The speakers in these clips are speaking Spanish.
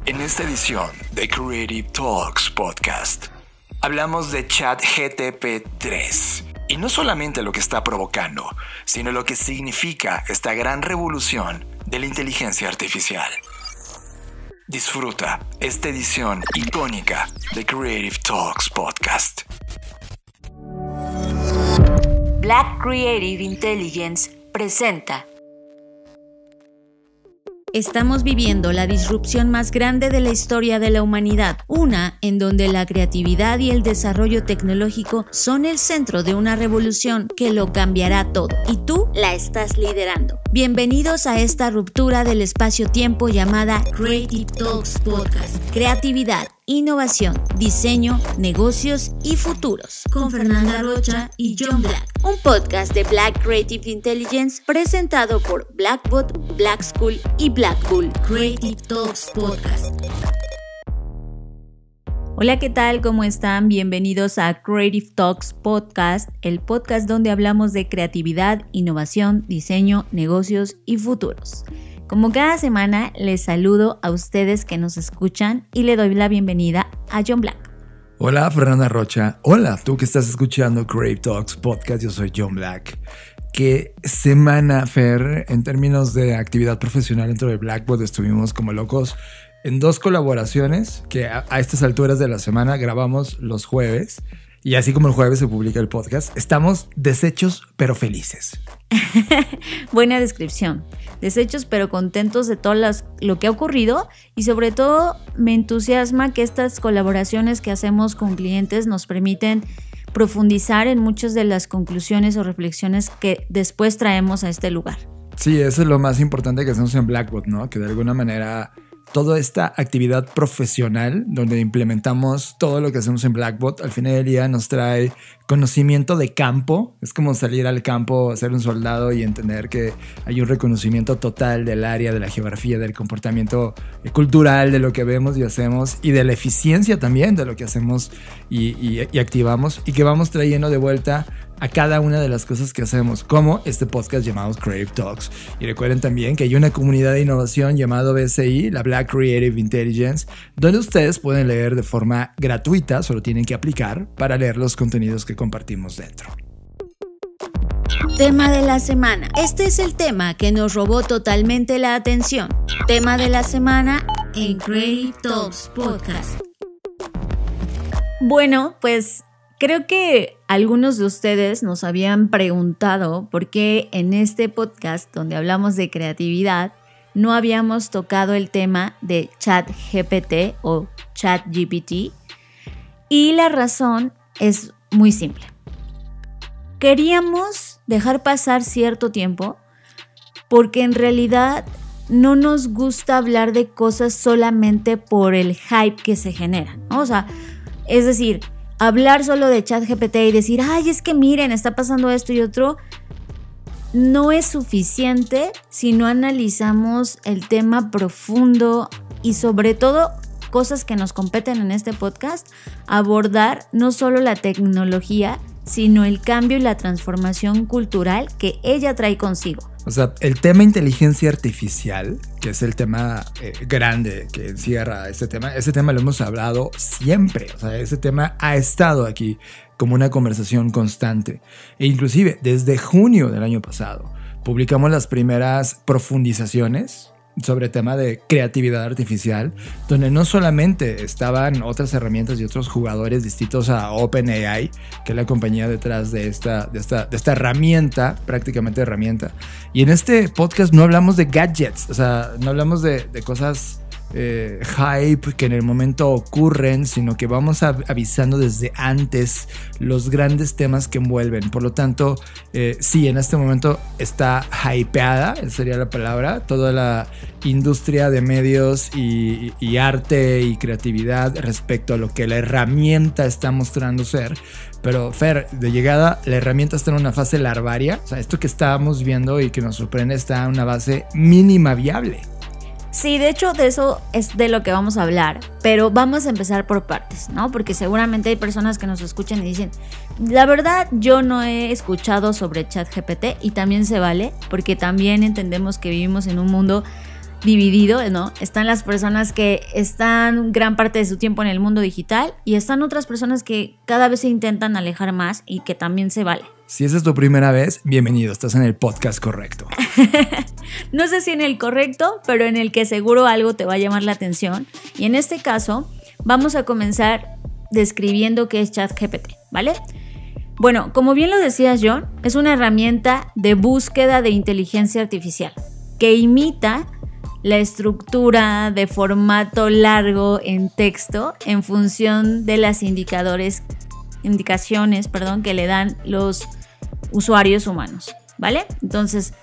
En esta edición de Creative Talks Podcast, hablamos de ChatGPT 3. Y no solamente lo que está provocando, sino lo que significa esta gran revolución de la inteligencia artificial. Disfruta esta edición icónica de Creative Talks Podcast. Black Creative Intelligence presenta. Estamos viviendo la disrupción más grande de la historia de la humanidad, una en donde la creatividad y el desarrollo tecnológico son el centro de una revolución que lo cambiará todo, y tú la estás liderando. Bienvenidos a esta ruptura del espacio-tiempo llamada Creative Talks Podcast. Creatividad, innovación, diseño, negocios y futuros. Con Fernanda Rocha y John Black. Un podcast de Black Creative Intelligence presentado por Blackbot, Black School y Black Bull. Creative Talks Podcast. Hola, ¿qué tal? ¿Cómo están? Bienvenidos a Creative Talks Podcast, el podcast donde hablamos de creatividad, innovación, diseño, negocios y futuros. Como cada semana, les saludo a ustedes que nos escuchan y le doy la bienvenida a John Black. Hola, Fernanda Rocha. Hola, tú que estás escuchando Creative Talks Podcast, yo soy John Black. ¿Qué semana, Fer, en términos de actividad profesional dentro de Blackbot? Estuvimos como locos en 2 colaboraciones que a estas alturas de la semana grabamos los jueves. Y así como el jueves se publica el podcast, estamos deshechos pero felices. Buena descripción. Deshechos pero contentos de todo lo que ha ocurrido, y sobre todo me entusiasma que estas colaboraciones que hacemos con clientes nos permiten profundizar en muchas de las conclusiones o reflexiones que después traemos a este lugar. Sí, eso es lo más importante que hacemos en Blackbot, ¿no? Que de alguna manera toda esta actividad profesional donde implementamos todo lo que hacemos en Blackbot, al final del día nos trae conocimiento de campo. Es como salir al campo, ser un soldado y entender que hay un reconocimiento total del área, de la geografía, del comportamiento cultural, de lo que vemos y hacemos, y de la eficiencia también de lo que hacemos y activamos, y que vamos trayendo de vuelta a cada una de las cosas que hacemos, como este podcast llamado Creative Talks. Y recuerden también que hay una comunidad de innovación llamado BCI, la Black Creative Intelligence, donde ustedes pueden leer de forma gratuita, solo tienen que aplicar para leer los contenidos que compartimos dentro. Tema de la semana. Este es el tema que nos robó totalmente la atención. Tema de la semana en Creative Talks Podcast. Bueno, pues creo que algunos de ustedes nos habían preguntado por qué en este podcast donde hablamos de creatividad no habíamos tocado el tema de ChatGPT o ChatGPT, y la razón es muy simple. Queríamos dejar pasar cierto tiempo porque en realidad no nos gusta hablar de cosas solamente por el hype que se genera, ¿no? O sea, es decir, hablar solo de ChatGPT y decir, ay, es que miren, está pasando esto y otro, no es suficiente si no analizamos el tema profundo y sobre todo cosas que nos competen en este podcast, abordar no solo la tecnología, sino el cambio y la transformación cultural que ella trae consigo. O sea, el tema inteligencia artificial, que es el tema grande que encierra ese tema lo hemos hablado siempre. O sea, ese tema ha estado aquí como una conversación constante. E inclusive desde junio del año pasado publicamos las primeras profundizaciones sobre el tema de creatividad artificial, donde no solamente estaban otras herramientas y otros jugadores distintos a OpenAI, que es la compañía detrás de esta herramienta, prácticamente herramienta. Y en este podcast no hablamos de gadgets, o sea, no hablamos de cosas hype que en el momento ocurren, sino que vamos avisando desde antes los grandes temas que envuelven. Por lo tanto, sí, en este momento está hypeada, sería la palabra, toda la industria de medios y arte y creatividad respecto a lo que la herramienta está mostrando ser. Pero Fer, de llegada, la herramienta está en una fase larvaria. O sea, esto que estábamos viendo y que nos sorprende está en una base mínima viable. Sí, de hecho de eso es de lo que vamos a hablar, pero vamos a empezar por partes, ¿no? Porque seguramente hay personas que nos escuchan y dicen, la verdad yo no he escuchado sobre ChatGPT, y también se vale, porque también entendemos que vivimos en un mundo dividido, ¿no? Están las personas que están gran parte de su tiempo en el mundo digital y están otras personas que cada vez se intentan alejar más y que también se vale. Si esa es tu primera vez, bienvenido, estás en el podcast correcto. No sé si en el correcto, pero en el que seguro algo te va a llamar la atención. Y en este caso, vamos a comenzar describiendo qué es ChatGPT, ¿vale? Bueno, como bien lo decías, John, es una herramienta de búsqueda de inteligencia artificial que imita la estructura de formato largo en texto en función de las indicaciones, que le dan los usuarios humanos, ¿vale? Entonces,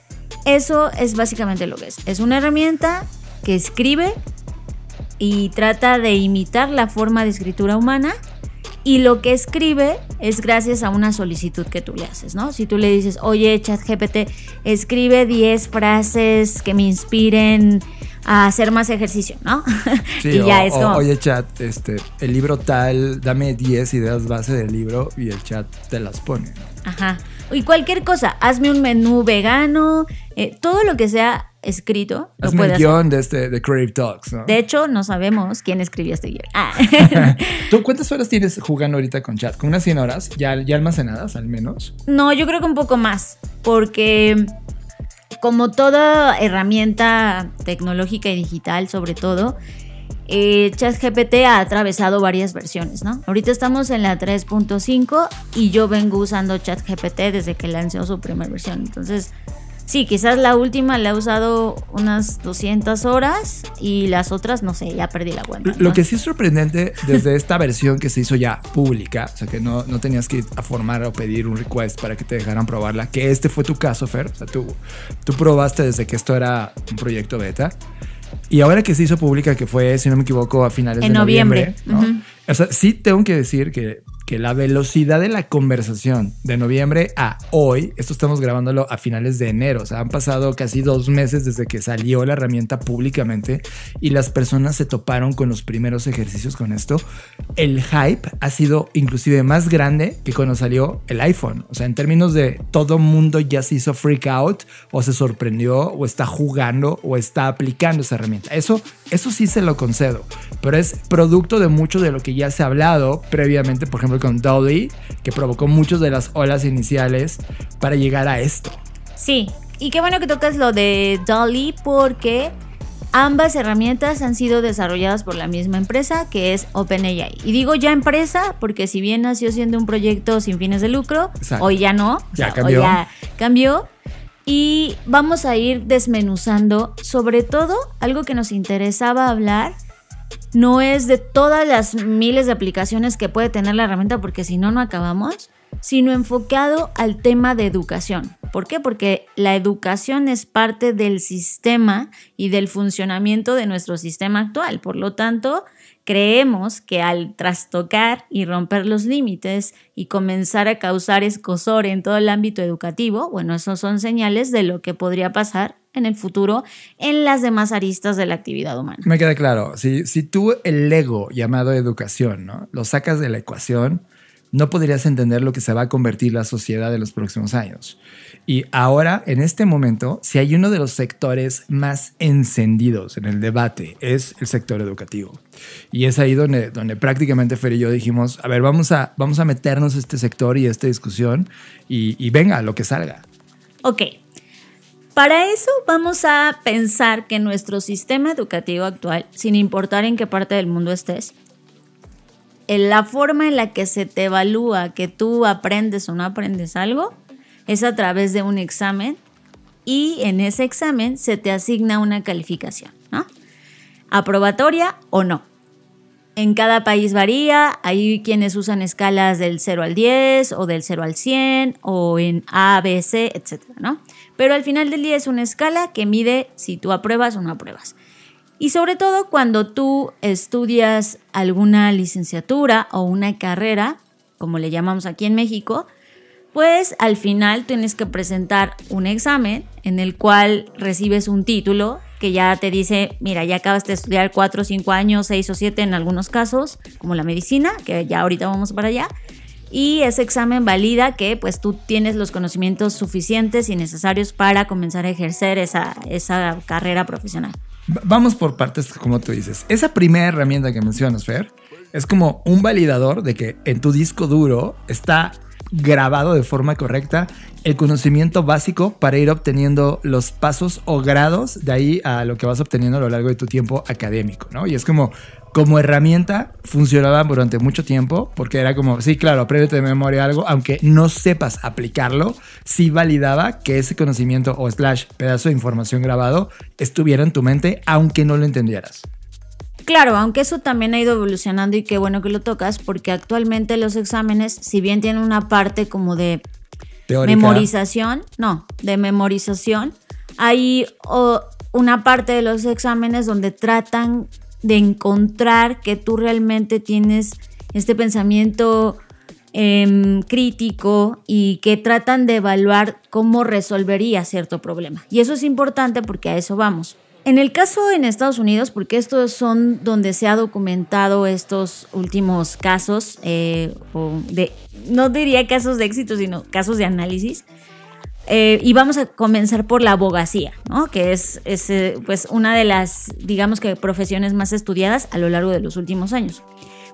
eso es básicamente lo que es. Es una herramienta que escribe y trata de imitar la forma de escritura humana, y lo que escribe es gracias a una solicitud que tú le haces, ¿no? Si tú le dices, oye, ChatGPT, escribe 10 frases que me inspiren a hacer más ejercicio, ¿no? Sí, y ya es como, oye, chat, el libro tal, dame 10 ideas base del libro, y el chat te las pone, ¿no? Ajá. Y cualquier cosa, hazme un menú vegano, todo lo que sea escrito lo puede hacer. Hazme el guión de Creative Talks, ¿no? De hecho, no sabemos quién escribió este guión. ¿Tú cuántas horas tienes jugando ahorita con chat? ¿Con unas 100 horas? ¿Ya almacenadas al menos? No, yo creo que un poco más, porque como toda herramienta tecnológica y digital, sobre todo, ChatGPT ha atravesado varias versiones, ¿no? Ahorita estamos en la 3.5 y yo vengo usando ChatGPT desde que lanzó su primera versión. Entonces, sí, quizás la última la he usado unas 200 horas y las otras, no sé, ya perdí la cuenta, ¿no? Lo que sí es sorprendente desde esta versión que se hizo ya pública, o sea que no tenías que ir a formar o pedir un request para que te dejaran probarla, que fue tu caso, Fer, o sea, tú probaste desde que esto era un proyecto beta. Y ahora que se hizo pública, que fue, si no me equivoco, a finales de noviembre, ¿no? Uh-huh. O sea, sí tengo que decir que la velocidad de la conversación de noviembre a hoy, esto estamos grabándolo a finales de enero, o sea, han pasado casi 2 meses desde que salió la herramienta públicamente y las personas se toparon con los primeros ejercicios con esto. El hype ha sido inclusive más grande que cuando salió el iPhone. O sea, en términos de todo mundo ya se hizo freak out o se sorprendió o está jugando o está aplicando esa herramienta. Eso sí se lo concedo, pero es producto de mucho de lo que ya se ha hablado previamente, por ejemplo, con DALL-E, que provocó muchas de las olas iniciales para llegar a esto. Sí, y qué bueno que tocas lo de DALL-E, porque ambas herramientas han sido desarrolladas por la misma empresa, que es OpenAI. Y digo ya empresa porque si bien nació siendo un proyecto sin fines de lucro, exacto, hoy ya no. Cambió. Hoy ya cambió. Y vamos a ir desmenuzando, sobre todo, algo que nos interesaba hablar. No es de todas las miles de aplicaciones que puede tener la herramienta, porque si no, no acabamos, sino enfocado al tema de educación. ¿Por qué? Porque la educación es parte del sistema y del funcionamiento de nuestro sistema actual. Por lo tanto, creemos que al trastocar y romper los límites y comenzar a causar escozor en todo el ámbito educativo, bueno, esos son señales de lo que podría pasar en el futuro en las demás aristas de la actividad humana. Me queda claro, si tú el Lego llamado educación, ¿no?, lo sacas de la ecuación, no podrías entender lo que se va a convertir la sociedad de los próximos años. Y ahora, en este momento, si hay uno de los sectores más encendidos en el debate, es el sector educativo. Y es ahí donde prácticamente Fer y yo dijimos, a ver, vamos a meternos a este sector y a esta discusión y venga, lo que salga. Ok. Para eso vamos a pensar que nuestro sistema educativo actual, sin importar en qué parte del mundo estés, la forma en la que se te evalúa que tú aprendes o no aprendes algo es a través de un examen, y en ese examen se te asigna una calificación, ¿no? Aprobatoria o no. En cada país varía, hay quienes usan escalas del 0 al 10 o del 0 al 100 o en A, B, C, etcétera, ¿no? Pero al final del día es una escala que mide si tú apruebas o no apruebas. Y sobre todo cuando tú estudias alguna licenciatura o una carrera, como le llamamos aquí en México, pues al final tienes que presentar un examen en el cual recibes un título que ya te dice, mira, ya acabaste de estudiar 4 o 5 años, 6 o 7 en algunos casos, como la medicina, que ya ahorita vamos para allá. Y ese examen valida que pues tú tienes los conocimientos suficientes y necesarios para comenzar a ejercer esa carrera profesional. Vamos por partes, como tú dices. Esa primera herramienta que mencionas, Fer, es como un validador de que en tu disco duro está grabado de forma correcta el conocimiento básico para ir obteniendo los pasos o grados de ahí a lo que vas obteniendo a lo largo de tu tiempo académico, ¿no? Y es como herramienta funcionaba durante mucho tiempo porque era como, sí, claro, apréndete de memoria algo, aunque no sepas aplicarlo, sí validaba que ese conocimiento o / pedazo de información grabado estuviera en tu mente aunque no lo entendieras. Claro, aunque eso también ha ido evolucionando y qué bueno que lo tocas, porque actualmente los exámenes, si bien tienen una parte como de teórica, memorización, hay una parte de los exámenes donde tratan de encontrar que tú realmente tienes este pensamiento crítico y que tratan de evaluar cómo resolvería cierto problema. Y eso es importante porque a eso vamos. En el caso en Estados Unidos, porque estos son donde se ha documentado estos últimos casos, no diría casos de éxito, sino casos de análisis, y vamos a comenzar por la abogacía, ¿no? Que es pues una de las, digamos que, profesiones más estudiadas a lo largo de los últimos años.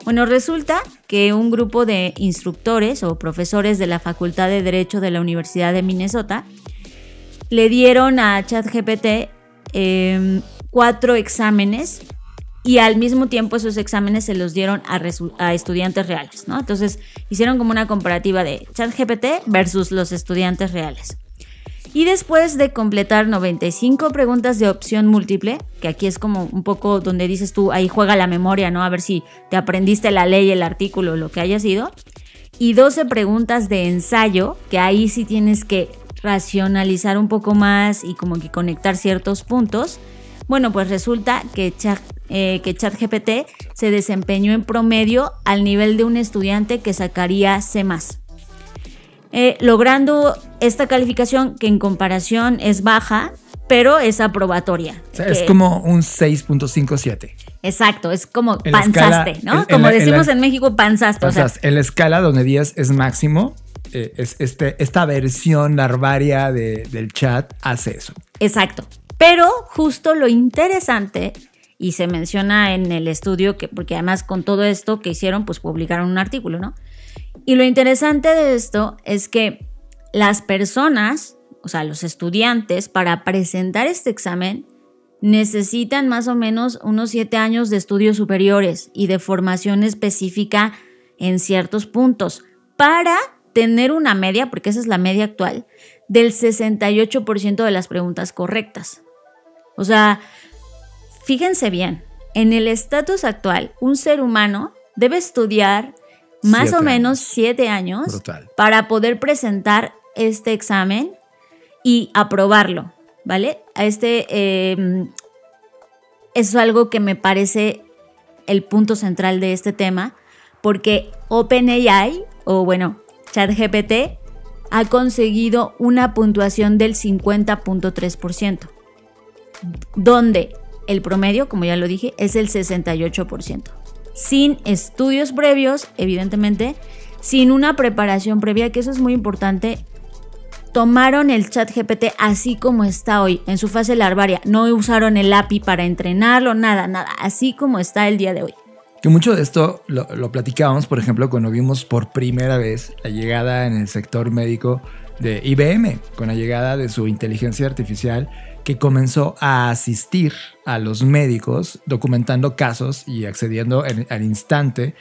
Bueno, resulta que un grupo de instructores o profesores de la Facultad de Derecho de la Universidad de Minnesota le dieron a ChatGPT 4 exámenes y al mismo tiempo esos exámenes se los dieron a estudiantes reales, ¿no? Entonces hicieron como una comparativa de ChatGPT versus los estudiantes reales. Y después de completar 95 preguntas de opción múltiple, que aquí es como un poco donde dices tú, ahí juega la memoria, ¿no? A ver si te aprendiste la ley, el artículo, lo que haya sido. Y 12 preguntas de ensayo, que ahí sí tienes que racionalizar un poco más y como que conectar ciertos puntos. Bueno, pues resulta que ChatGPT se desempeñó en promedio al nivel de un estudiante que sacaría C+. Logrando esta calificación que en comparación es baja, pero es aprobatoria. O sea, es como un 6.57. Exacto, es como panzaste, escala, ¿no? Como decimos en México, panzaste. O sea, en la escala donde 10 es máximo, esta versión larvaria del chat hace eso. Exacto. Pero justo lo interesante, y se menciona en el estudio, porque además con todo esto que hicieron, pues publicaron un artículo, ¿no? Y lo interesante de esto es que las personas, o sea, los estudiantes, para presentar este examen, necesitan más o menos unos 7 años de estudios superiores y de formación específica en ciertos puntos para tener una media, porque esa es la media actual, del 68% de las preguntas correctas. O sea, fíjense bien, en el estatus actual, un ser humano debe estudiar más o menos 7 años Brutal. Para poder presentar este examen y aprobarlo, ¿vale? Es algo que me parece el punto central de este tema, porque OpenAI, o bueno, ChatGPT, ha conseguido una puntuación del 50.3%, donde el promedio, como ya lo dije, es el 68%. Sin estudios previos, evidentemente, sin una preparación previa, que eso es muy importante. Tomaron el ChatGPT así como está hoy, en su fase larvaria. No usaron el API para entrenarlo, nada, así como está el día de hoy. Que mucho de esto lo platicábamos, por ejemplo, cuando vimos por primera vez la llegada en el sector médico de IBM, con la llegada de su inteligencia artificial, que comenzó a asistir a los médicos documentando casos y accediendo al instante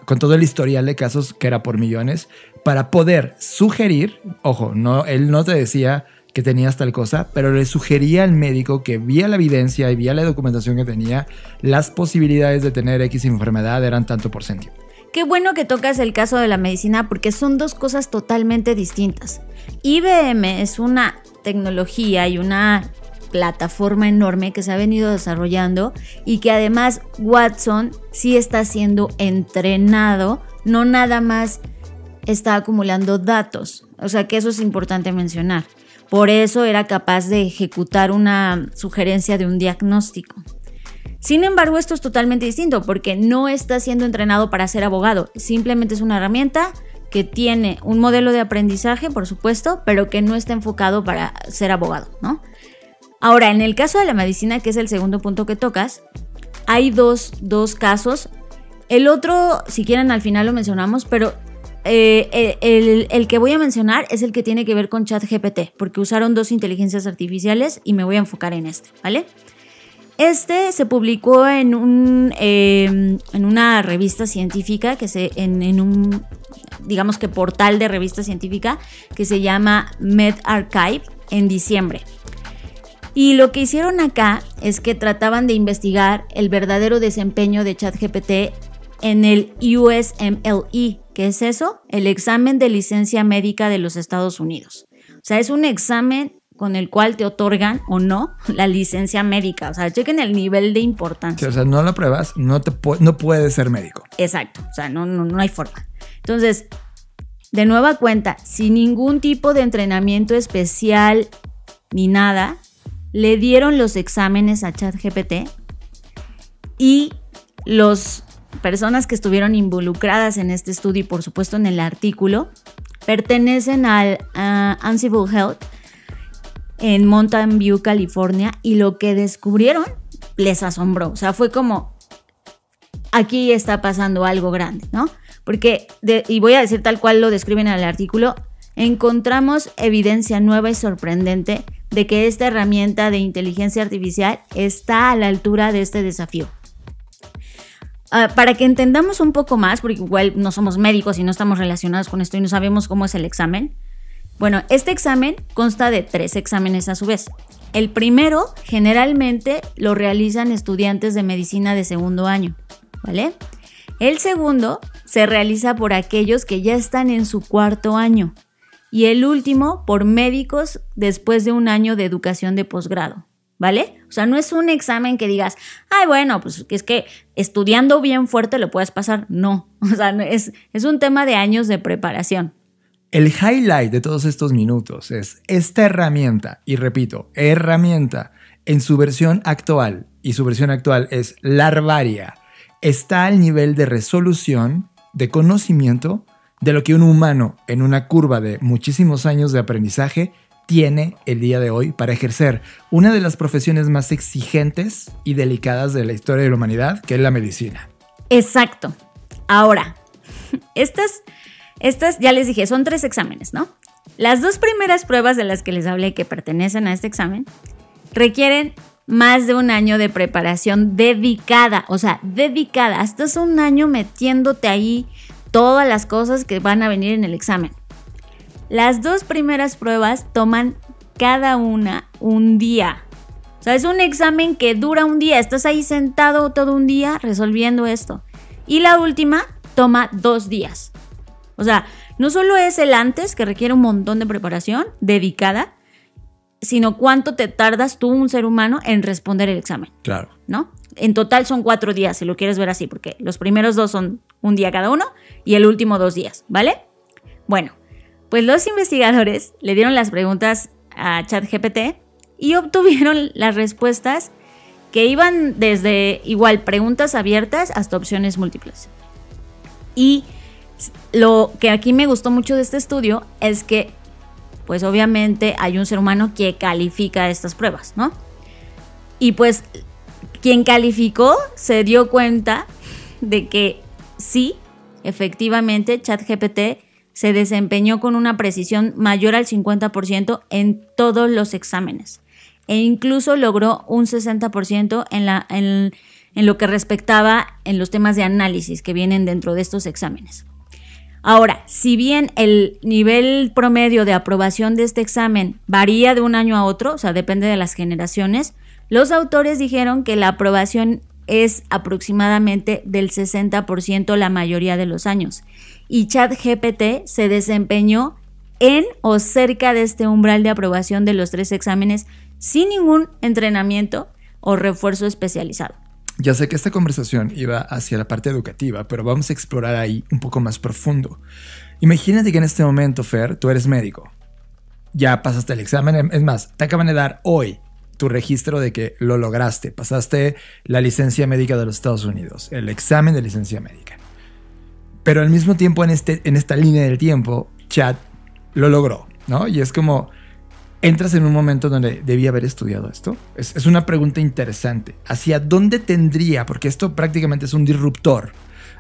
con todo el historial de casos que era por millones para poder sugerir, ojo, él no te decía que tenías tal cosa, pero le sugería al médico que vía la evidencia y vía la documentación que tenía, las posibilidades de tener X enfermedad eran tanto por ciento. Qué bueno que tocas el caso de la medicina porque son dos cosas totalmente distintas. IBM es una tecnología y una plataforma enorme que se ha venido desarrollando y que además Watson sí está siendo entrenado, no nada más está acumulando datos. O sea que eso es importante mencionar. Por eso era capaz de ejecutar una sugerencia de un diagnóstico. Sin embargo, esto es totalmente distinto porque no está siendo entrenado para ser abogado. Simplemente es una herramienta que tiene un modelo de aprendizaje, por supuesto, pero que no está enfocado para ser abogado, ¿no? Ahora, en el caso de la medicina, que es el segundo punto que tocas, hay dos casos. El otro, si quieren, al final lo mencionamos, pero el que voy a mencionar es el que tiene que ver con ChatGPT, porque usaron 2 inteligencias artificiales y me voy a enfocar en este, ¿vale? Este se publicó en una revista científica, en un, digamos que portal de revista científica que se llama medRxiv en diciembre. Y lo que hicieron acá es que trataban de investigar el verdadero desempeño de ChatGPT en el USMLE. ¿Qué es eso? El examen de licencia médica de los Estados Unidos. O sea, es un examen con el cual te otorgan o no la licencia médica. O sea, chequen el nivel de importancia. Sí, o sea, no lo pruebas, no puedes ser médico. Exacto, o sea, no hay forma. Entonces, de nueva cuenta, sin ningún tipo de entrenamiento especial ni nada, le dieron los exámenes a ChatGPT y las personas que estuvieron involucradas en este estudio y por supuesto en el artículo pertenecen al Ansible Health en Mountain View, California, y lo que descubrieron les asombró. O sea, fue como, aquí está pasando algo grande, ¿no? Porque, y voy a decir tal cual lo describen en el artículo, encontramos evidencia nueva y sorprendente de que esta herramienta de inteligencia artificial está a la altura de este desafío. Para que entendamos un poco más, porque igual no somos médicos y no estamos relacionados con esto y no sabemos cómo es el examen. Bueno, este examen consta de 3 exámenes a su vez. El primero generalmente lo realizan estudiantes de medicina de segundo año, ¿vale? El segundo se realiza por aquellos que ya están en su 4º año. Y el último por médicos después de un año de educación de posgrado, ¿vale? O sea, no es un examen que digas, ay, bueno, pues es que estudiando bien fuerte lo puedes pasar. No, o sea, es un tema de años de preparación. El highlight de todos estos minutos es esta herramienta, y repito, herramienta, en su versión actual, y su versión actual es larvaria, está al nivel de resolución, de conocimiento, de lo que un humano en una curva de muchísimos años de aprendizaje tiene el día de hoy para ejercer una de las profesiones más exigentes y delicadas de la historia de la humanidad, que es la medicina. Exacto. Ahora, estas ya les dije, son 3 exámenes, ¿no? Las 2 primeras pruebas de las que les hablé que pertenecen a este examen requieren más de un año de preparación dedicada, o sea, dedicada. Hasta es un año metiéndote ahí todas las cosas que van a venir en el examen. Las 2 primeras pruebas toman cada una un día. O sea, es un examen que dura un día. Estás ahí sentado todo un día resolviendo esto. Y la última toma 2 días. O sea, no solo es el antes, que requiere un montón de preparación dedicada, sino cuánto te tardas tú, un ser humano, en responder el examen. Claro. ¿No? En total son 4 días, si lo quieres ver así, porque los primeros 2 son un día cada uno y el último 2 días, ¿vale? Bueno, pues los investigadores le dieron las preguntas a ChatGPT y obtuvieron las respuestas que iban desde igual preguntas abiertas hasta opciones múltiples. Y lo que aquí me gustó mucho de este estudio es que, pues obviamente hay un ser humano que califica estas pruebas, ¿no? Y pues quien calificó se dio cuenta de que sí, efectivamente, ChatGPT se desempeñó con una precisión mayor al 50% en todos los exámenes e incluso logró un 60% en lo que respectaba en los temas de análisis que vienen dentro de estos exámenes. Ahora, si bien el nivel promedio de aprobación de este examen varía de un año a otro, o sea, depende de las generaciones, los autores dijeron que la aprobación es aproximadamente del 60% la mayoría de los años. Y ChatGPT se desempeñó en o cerca de este umbral de aprobación de los 3 exámenes sin ningún entrenamiento o refuerzo especializado. Ya sé que esta conversación iba hacia la parte educativa, pero vamos a explorar ahí un poco más profundo. Imagínate que en este momento, Fer, tú eres médico. Ya pasaste el examen, es más, te acaban de dar hoy tu registro de que lo lograste. Pasaste la licencia médica de los Estados Unidos, el examen de licencia médica. Pero al mismo tiempo, en esta línea del tiempo, Chat lo logró, ¿no? Y es como, entras en un momento donde debí haber estudiado esto. Es una pregunta interesante. ¿Hacia dónde tendría? Porque esto prácticamente es un disruptor.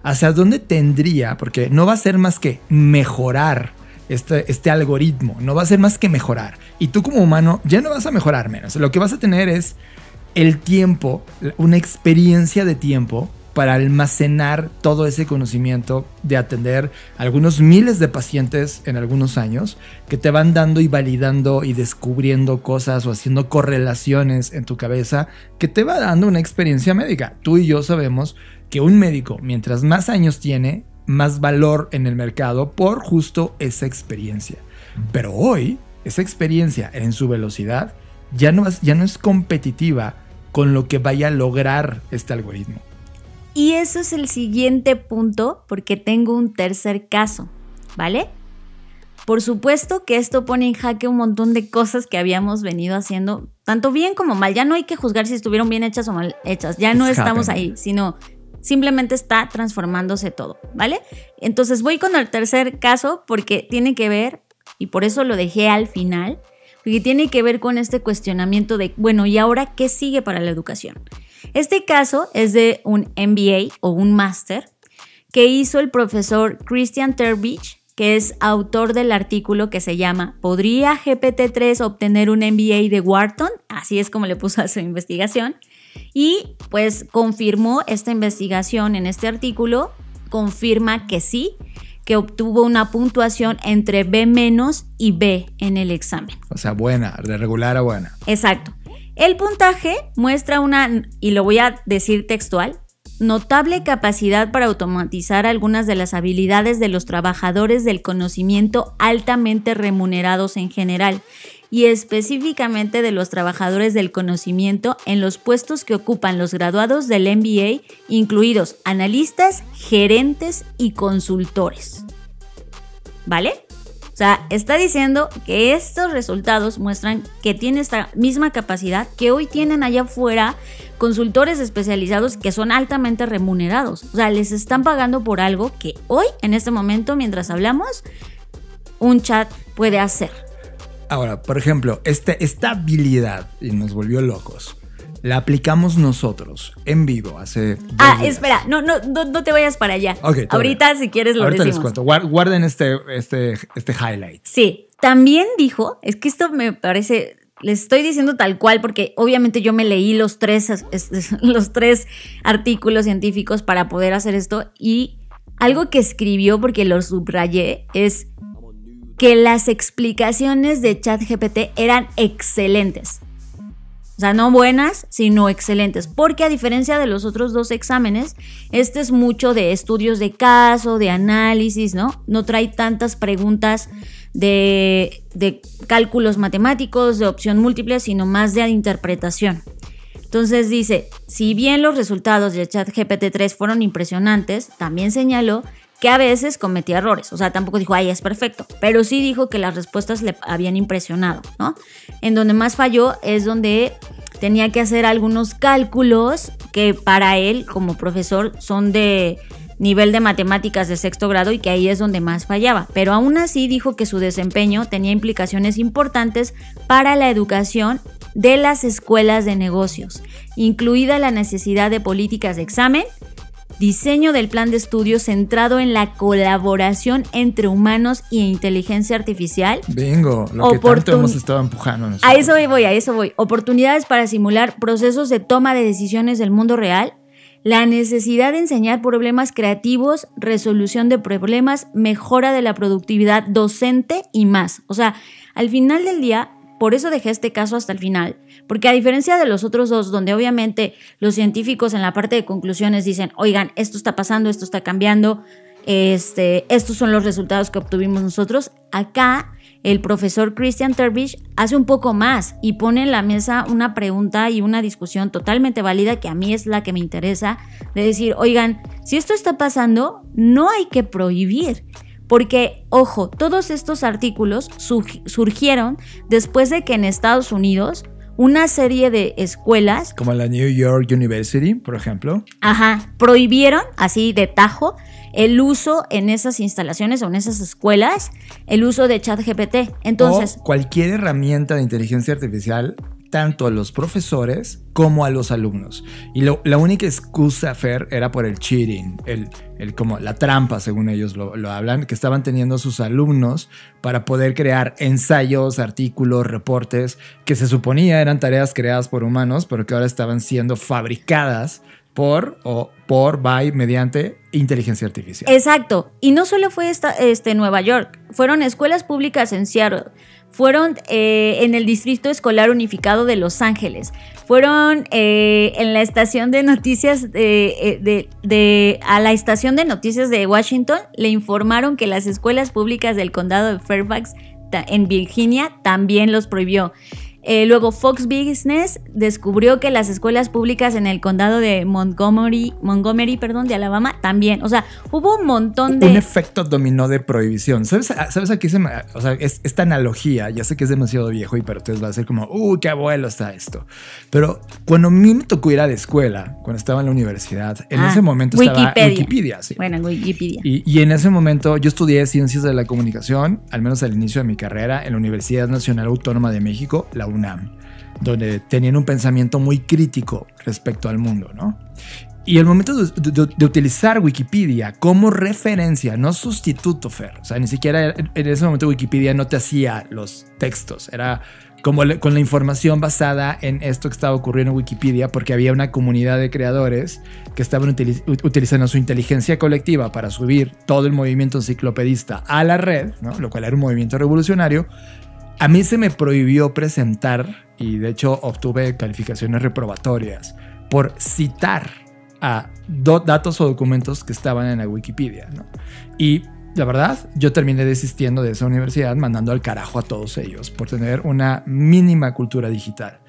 ¿Hacia dónde tendría? Porque no va a ser más que mejorar este algoritmo. No va a ser más que mejorar. Y tú como humano ya no vas a mejorar menos. Lo que vas a tener es el tiempo, una experiencia de tiempo para almacenar todo ese conocimiento de atender algunos miles de pacientes en algunos años que te van dando y validando y descubriendo cosas o haciendo correlaciones en tu cabeza que te va dando una experiencia médica. Tú y yo sabemos que un médico, mientras más años tiene, más valor en el mercado por justo esa experiencia. Pero hoy, esa experiencia en su velocidad ya no es competitiva con lo que vaya a lograr este algoritmo. Y eso es el siguiente punto, porque tengo un tercer caso, ¿vale? Por supuesto que esto pone en jaque un montón de cosas que habíamos venido haciendo, tanto bien como mal. Ya no hay que juzgar si estuvieron bien hechas o mal hechas. Ya no estamos ahí, sino simplemente está transformándose todo, ¿vale? Entonces voy con el tercer caso porque tiene que ver, y por eso lo dejé al final, porque tiene que ver con este cuestionamiento de, bueno, ¿y ahora qué sigue para la educación? Este caso es de un MBA o un máster que hizo el profesor Christian Terbich, que es autor del artículo que se llama ¿Podría GPT-3 obtener un MBA de Wharton? Así es como le puso a su investigación. Y pues confirmó esta investigación en este artículo, confirma que sí, que obtuvo una puntuación entre B- y B en el examen. O sea, buena, de regular a buena. Exacto. El puntaje muestra una, y lo voy a decir textual, notable capacidad para automatizar algunas de las habilidades de los trabajadores del conocimiento altamente remunerados en general y específicamente de los trabajadores del conocimiento en los puestos que ocupan los graduados del MBA, incluidos analistas, gerentes y consultores. ¿Vale? O sea, está diciendo que estos resultados muestran que tiene esta misma capacidad que hoy tienen allá afuera consultores especializados que son altamente remunerados. O sea, les están pagando por algo que hoy, en este momento, mientras hablamos, un chat puede hacer. Ahora, por ejemplo, esta habilidad, y nos volvió locos, la aplicamos nosotros en vivo hace 2 días. Espera, no te vayas para allá. Okay, ahorita bien. Si quieres lo ahorita decimos. les cuento. Guarden este highlight. Sí, también dijo, es que esto me parece, les estoy diciendo tal cual porque obviamente yo me leí los tres artículos científicos para poder hacer esto y algo que escribió porque lo subrayé es que las explicaciones de ChatGPT eran excelentes. O sea, no buenas, sino excelentes. Porque a diferencia de los otros 2 exámenes, este es mucho de estudios de caso, de análisis, ¿no? No trae tantas preguntas de cálculos matemáticos, de opción múltiple, sino más de interpretación. Entonces dice, si bien los resultados de ChatGPT-3 fueron impresionantes, también señaló que a veces cometía errores. O sea, tampoco dijo, ay, es perfecto. Pero sí dijo que las respuestas le habían impresionado, ¿no? En donde más falló es donde tenía que hacer algunos cálculos que para él, como profesor, son de nivel de matemáticas de 6º grado y que ahí es donde más fallaba. Pero aún así dijo que su desempeño tenía implicaciones importantes para la educación de las escuelas de negocios, incluida la necesidad de políticas de examen, diseño del plan de estudios centrado en la colaboración entre humanos y inteligencia artificial. Bingo, lo que tanto hemos estado empujando nosotros. A eso voy. Oportunidades para simular procesos de toma de decisiones del mundo real, la necesidad de enseñar problemas creativos, resolución de problemas, mejora de la productividad docente y más. O sea, al final del día, por eso dejé este caso hasta el final, porque a diferencia de los otros 2, donde obviamente los científicos en la parte de conclusiones dicen, oigan, esto está pasando, esto está cambiando, estos son los resultados que obtuvimos nosotros, acá el profesor Christian Terbich hace un poco más y pone en la mesa una pregunta y una discusión totalmente válida que a mí es la que me interesa, de decir, oigan, si esto está pasando, no hay que prohibir. Porque, ojo, todos estos artículos surgieron después de que en Estados Unidos una serie de escuelas... Como la New York University, por ejemplo. Prohibieron, así de tajo, el uso en esas instalaciones o en esas escuelas, el uso de ChatGPT. Entonces, o cualquier herramienta de inteligencia artificial, tanto a los profesores como a los alumnos. Y la única excusa, Fer, era por el cheating, como la trampa, según ellos lo hablan, que estaban teniendo sus alumnos para poder crear ensayos, artículos, reportes, que se suponía eran tareas creadas por humanos, pero que ahora estaban siendo fabricadas mediante inteligencia artificial. Exacto. Y no solo fue Nueva York, fueron escuelas públicas en Seattle, fueron en el Distrito Escolar Unificado de Los Ángeles, fueron en la estación de noticias a la estación de noticias de Washington le informaron que las escuelas públicas del condado de Fairfax en Virginia también los prohibió. Luego Fox Business descubrió que las escuelas públicas en el condado de Montgomery, de Alabama, también. O sea, hubo un montón de... Un efecto dominó de prohibición. ¿Sabes aquí o sea, esta analogía, ya sé que es demasiado viejo y para ustedes va a ser como, qué abuelo está esto. Pero cuando a mí me tocó ir a la escuela, cuando estaba en la universidad, en ese momento estaba Wikipedia. Sí. Bueno, en Wikipedia. Y en ese momento yo estudié Ciencias de la Comunicación, al menos al inicio de mi carrera, en la Universidad Nacional Autónoma de México, la UNAM, donde tenían un pensamiento muy crítico respecto al mundo, ¿no? Y el momento de utilizar Wikipedia como referencia, no sustituto, Fer, o sea, ni siquiera en ese momento Wikipedia no te hacía los textos, era como con la información basada en esto que estaba ocurriendo en Wikipedia, porque había una comunidad de creadores que estaban utilizando su inteligencia colectiva para subir todo el movimiento enciclopedista a la red, ¿no? Lo cual era un movimiento revolucionario. A mí se me prohibió presentar, y de hecho obtuve calificaciones reprobatorias, por citar a datos o documentos que estaban en la Wikipedia, ¿no? Y la verdad, yo terminé desistiendo de esa universidad, mandando al carajo a todos ellos por tener una mínima cultura digital.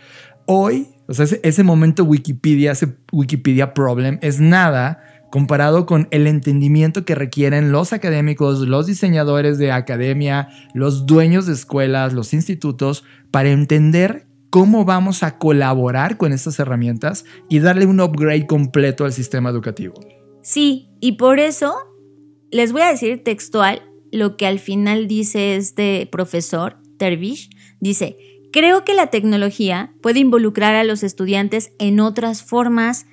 Hoy, o sea, ese momento Wikipedia, ese Wikipedia problem es nada comparado con el entendimiento que requieren los académicos, los diseñadores de academia, los dueños de escuelas, los institutos, para entender cómo vamos a colaborar con estas herramientas y darle un upgrade completo al sistema educativo. Sí, y por eso les voy a decir textual lo que al final dice este profesor, Tervish. Dice, creo que la tecnología puede involucrar a los estudiantes en otras formas,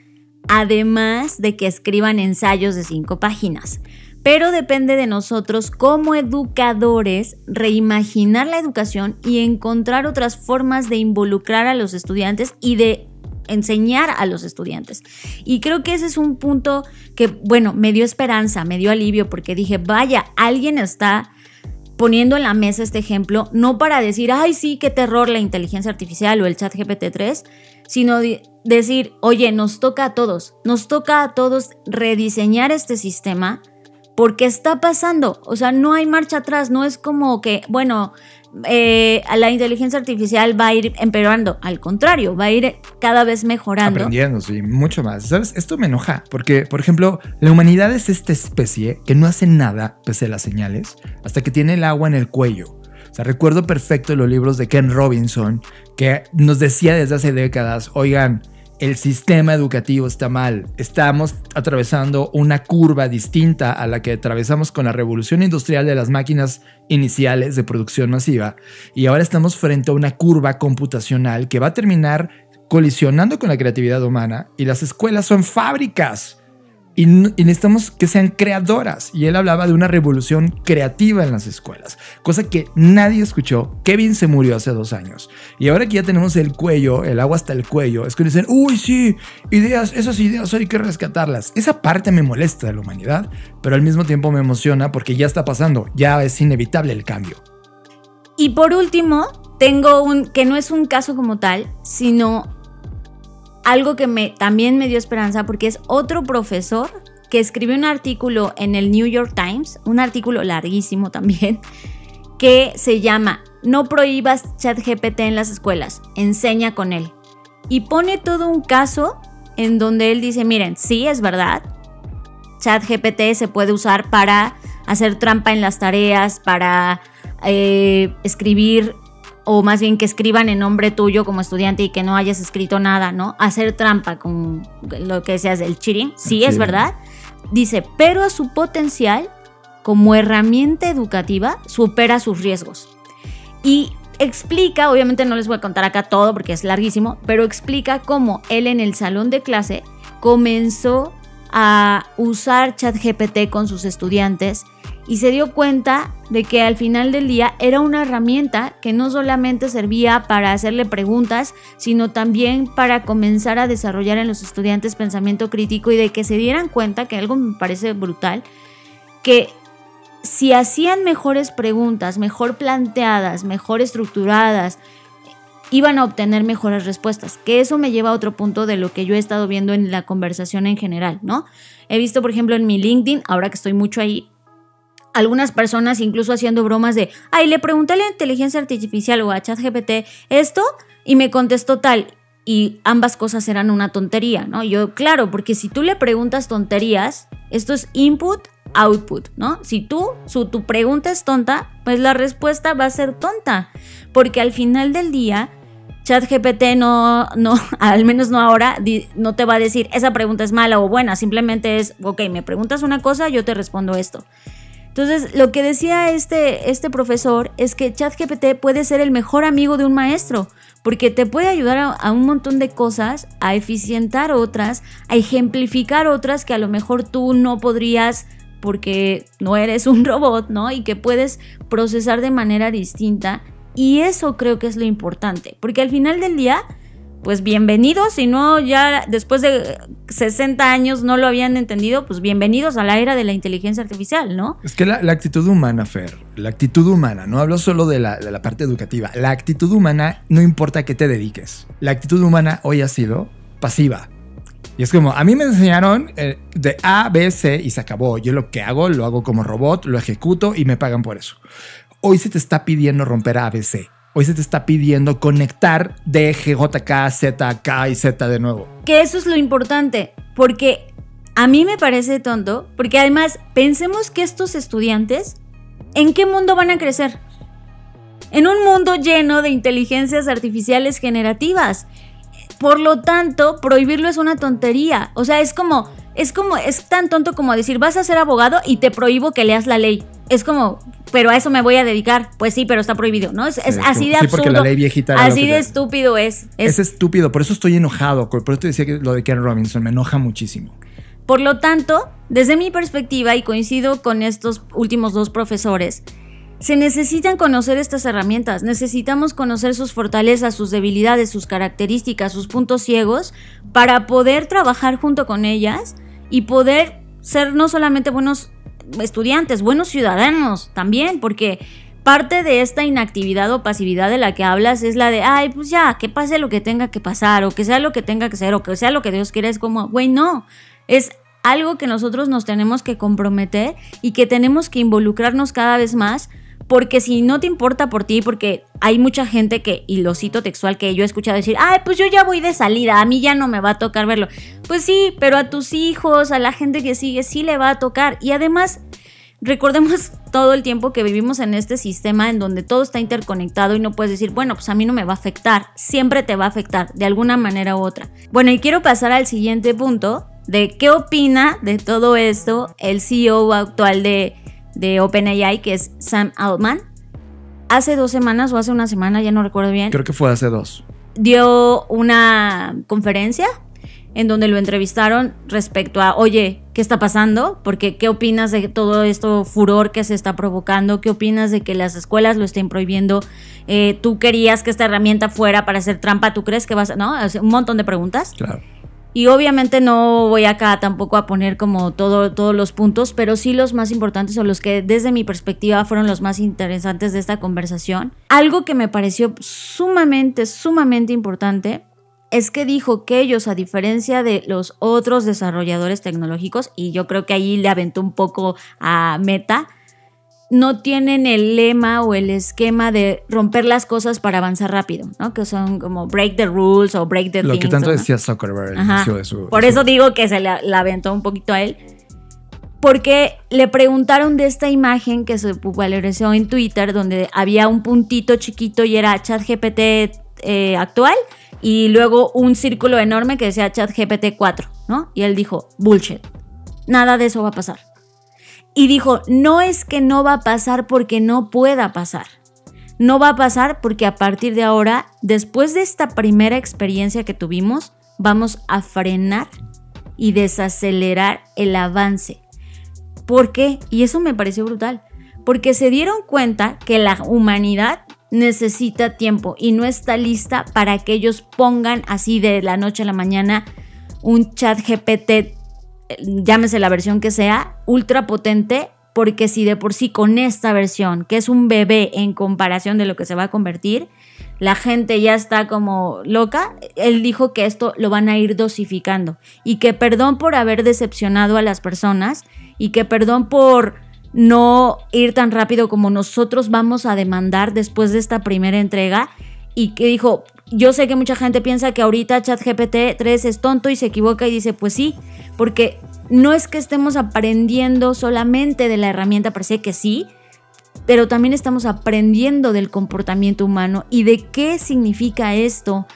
además de que escriban ensayos de 5 páginas. Pero depende de nosotros como educadores reimaginar la educación y encontrar otras formas de involucrar a los estudiantes y de enseñar a los estudiantes. Y creo que ese es un punto que, bueno, me dio esperanza, me dio alivio, porque dije, vaya, alguien está poniendo en la mesa este ejemplo, no para decir, ay, sí, qué terror la inteligencia artificial o el ChatGPT-3, sino decir, oye, nos toca a todos rediseñar este sistema porque está pasando. O sea, no hay marcha atrás, no es como que, bueno, la inteligencia artificial va a ir empeorando, al contrario, va a ir cada vez mejorando. Aprendiendo, sí, mucho más. ¿Sabes? Esto me enoja porque, por ejemplo, la humanidad es esta especie que no hace nada pese a las señales hasta que tiene el agua en el cuello. O sea, recuerdo perfecto los libros de Ken Robinson que nos decía desde hace décadas, oigan, el sistema educativo está mal, estamos atravesando una curva distinta a la que atravesamos con la revolución industrial de las máquinas iniciales de producción masiva y ahora estamos frente a una curva computacional que va a terminar colisionando con la creatividad humana y las escuelas son fábricas y necesitamos que sean creadoras. Y él hablaba de una revolución creativa en las escuelas, cosa que nadie escuchó. Kevin se murió hace 2 años y ahora que ya tenemos el cuello, el agua hasta el cuello, es que dicen, uy, sí, esas ideas hay que rescatarlas. Esa parte me molesta de la humanidad, pero al mismo tiempo me emociona porque ya está pasando, ya es inevitable el cambio. Y por último, tengo que no es un caso como tal, sino algo que también me dio esperanza, porque es otro profesor que escribió un artículo en el New York Times, un artículo larguísimo también, que se llama No prohíbas ChatGPT en las escuelas, enseña con él. Y pone todo un caso en donde él dice, miren, sí, es verdad, ChatGPT se puede usar para hacer trampa en las tareas, para escribir, o más bien que escriban en nombre tuyo como estudiante y que no hayas escrito nada, ¿no? Hacer trampa con lo que seas del cheating, sí, es verdad. dice, pero su potencial como herramienta educativa supera sus riesgos. Y explica, obviamente no les voy a contar acá todo porque es larguísimo, pero explica cómo él en el salón de clase comenzó a usar ChatGPT con sus estudiantes y se dio cuenta de que al final del día era una herramienta que no solamente servía para hacerle preguntas, sino también para comenzar a desarrollar en los estudiantes pensamiento crítico y de que se dieran cuenta, que algo me parece brutal, que si hacían mejores preguntas, mejor planteadas, mejor estructuradas, iban a obtener mejores respuestas, que eso me lleva a otro punto de lo que yo he estado viendo en la conversación en general, ¿no? He visto, por ejemplo, en mi LinkedIn, ahora que estoy mucho ahí, algunas personas incluso haciendo bromas de, ay, le pregunté a la inteligencia artificial o a ChatGPT esto y me contestó tal, y ambas cosas eran una tontería, ¿no? Yo, claro, porque si tú le preguntas tonterías, esto es input, output, ¿no? Si tu pregunta es tonta, pues la respuesta va a ser tonta, porque al final del día ChatGPT no, al menos no ahora, no te va a decir esa pregunta es mala o buena, simplemente es, ok, me preguntas una cosa, yo te respondo esto. Entonces, lo que decía este profesor es que ChatGPT puede ser el mejor amigo de un maestro, porque te puede ayudar a un montón de cosas, a eficientar otras, a ejemplificar otras que a lo mejor tú no podrías porque no eres un robot, ¿no? Y que puedes procesar de manera distinta. Y eso creo que es lo importante, porque al final del día, pues bienvenidos, si no ya después de 60 años no lo habían entendido, pues bienvenidos a la era de la inteligencia artificial, ¿no? Es que la actitud humana, Fer, la actitud humana, no hablo solo de la parte educativa, la actitud humana no importa a qué te dediques. La actitud humana hoy ha sido pasiva. Y es como, a mí me enseñaron de A, B, C y se acabó. Yo lo que hago, lo hago como robot, lo ejecuto y me pagan por eso. Hoy se te está pidiendo romper A, B, C. Hoy se te está pidiendo conectar D, G, J, K, Z, K y Z de nuevo. Que eso es lo importante, porque a mí me parece tonto, porque además pensemos que estos estudiantes, ¿en qué mundo van a crecer? En un mundo lleno de inteligencias artificiales generativas. Por lo tanto, prohibirlo es una tontería. O sea, es tan tonto como decir, vas a ser abogado y te prohíbo que leas la ley. Es como, pero a eso me voy a dedicar. Pues sí, pero está prohibido, ¿no? Es así de absurdo. Sí, porque la ley viejita así de estúpido es. Es estúpido, por eso estoy enojado. Por eso te decía que lo de Ken Robinson me enoja muchísimo. Por lo tanto, desde mi perspectiva, y coincido con estos últimos dos profesores, se necesitan conocer estas herramientas, necesitamos conocer sus fortalezas, sus debilidades, sus características, sus puntos ciegos, para poder trabajar junto con ellas y poder ser no solamente buenos estudiantes, buenos ciudadanos también, porque parte de esta inactividad o pasividad de la que hablas es la de, ay, pues ya, que pase lo que tenga que pasar, o que sea lo que tenga que ser, o que sea lo que Dios quiera. Es como, güey, no, es algo que nosotros nos tenemos que comprometer y que tenemos que involucrarnos cada vez más. Porque si no te importa por ti, porque hay mucha gente que, y lo cito textual, que yo he escuchado decir, ay, pues yo ya voy de salida, a mí ya no me va a tocar verlo. Pues sí, pero a tus hijos, a la gente que sigue, sí le va a tocar. Y además, recordemos todo el tiempo que vivimos en este sistema en donde todo está interconectado y no puedes decir, bueno, pues a mí no me va a afectar. Siempre te va a afectar, de alguna manera u otra. Bueno, y quiero pasar al siguiente punto de qué opina de todo esto el CEO actual de OpenAI, que es Sam Altman. Hace 2 semanas o hace una semana, ya no recuerdo bien. Creo que fue hace 2. Dio una conferencia en donde lo entrevistaron respecto a, oye, ¿qué está pasando? Porque ¿qué opinas de todo esto furor que se está provocando? ¿Qué opinas de que las escuelas lo estén prohibiendo? ¿Tú querías que esta herramienta fuera para hacer trampa? ¿Tú crees que vas a...? ¿No? Un montón de preguntas. Claro. Y obviamente no voy acá tampoco a poner como todos los puntos, pero sí los más importantes o los que desde mi perspectiva fueron los más interesantes de esta conversación. Algo que me pareció sumamente importante es que dijo que ellos, a diferencia de los otros desarrolladores tecnológicos, y yo creo que ahí le aventó un poco a Meta, no tienen el lema o el esquema de romper las cosas para avanzar rápido, ¿no? Que son como break the rules o break the things. Lo que tanto ¿no? decía Zuckerberg al inicio de su... Por eso digo que se la aventó un poquito a él. Porque le preguntaron de esta imagen que se popularizó en Twitter, donde había un puntito chiquito y era ChatGPT actual, y luego un círculo enorme que decía ChatGPT 4, ¿no? Y él dijo, bullshit. nada de eso va a pasar. Y dijo, no es que no va a pasar porque no pueda pasar. No va a pasar porque a partir de ahora, después de esta primera experiencia que tuvimos, vamos a frenar y desacelerar el avance. ¿Por qué? Y eso me pareció brutal. Porque se dieron cuenta que la humanidad necesita tiempo y no está lista para que ellos pongan así de la noche a la mañana un ChatGPT, llámese la versión que sea, ultra potente, porque si de por sí con esta versión, que es un bebé en comparación de lo que se va a convertir, la gente ya está como loca, él dijo que esto lo van a ir dosificando y que perdón por haber decepcionado a las personas y que perdón por no ir tan rápido como nosotros vamos a demandar después de esta primera entrega, y que dijo, yo sé que mucha gente piensa que ahorita ChatGPT 3 es tonto y se equivoca y dice, pues sí, porque no es que estemos aprendiendo solamente de la herramienta per se, que sí, pero también estamos aprendiendo del comportamiento humano y de qué significa esto.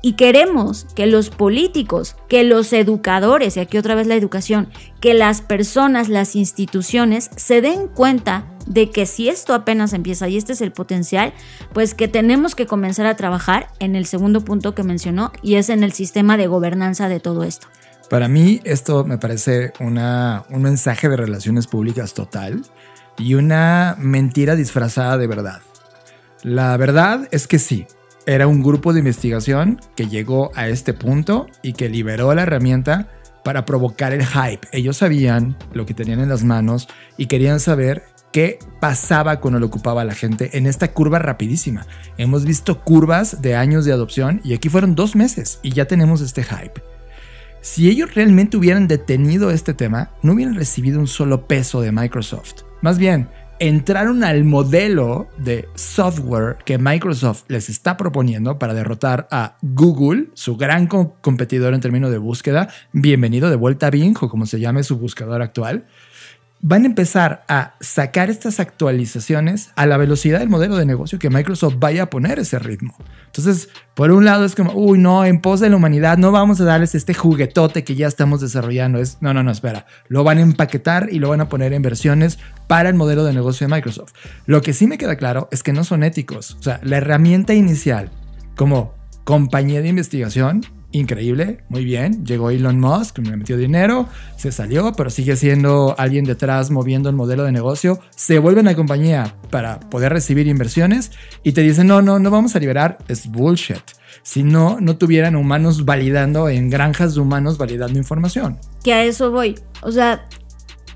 Y queremos que los políticos, que los educadores, y aquí otra vez la educación, que las personas, las instituciones se den cuenta de que si esto apenas empieza y este es el potencial, pues que tenemos que comenzar a trabajar en el segundo punto que mencionó, y es en el sistema de gobernanza de todo esto. Para mí esto me parece un mensaje de relaciones públicas total y una mentira disfrazada de verdad. La verdad es que sí. Era un grupo de investigación que llegó a este punto y que liberó la herramienta para provocar el hype. Ellos sabían lo que tenían en las manos y querían saber qué pasaba cuando lo ocupaba la gente en esta curva rapidísima. Hemos visto curvas de años de adopción y aquí fueron 2 meses y ya tenemos este hype. Si ellos realmente hubieran detenido este tema, no hubieran recibido un solo peso de Microsoft. Más bien, entraron al modelo de software que Microsoft les está proponiendo para derrotar a Google, su gran competidor en términos de búsqueda. Bienvenido de vuelta a Bing, o como se llame su buscador actual. Van a empezar a sacar estas actualizaciones a la velocidad del modelo de negocio que Microsoft vaya a poner ese ritmo. Entonces, por un lado es como, uy, no, en pos de la humanidad no vamos a darles este juguetote que ya estamos desarrollando. No, espera. Lo van a empaquetar y lo van a poner en versiones para el modelo de negocio de Microsoft. Lo que sí me queda claro es que no son éticos. O sea, la herramienta inicial como compañía de investigación, increíble, muy bien, llegó Elon Musk, me metió dinero, se salió, pero sigue siendo alguien detrás moviendo el modelo de negocio, se vuelve una compañía para poder recibir inversiones y te dicen, no vamos a liberar, es bullshit. Si no tuvieran humanos validando en granjas de humanos validando información. Que a eso voy, o sea,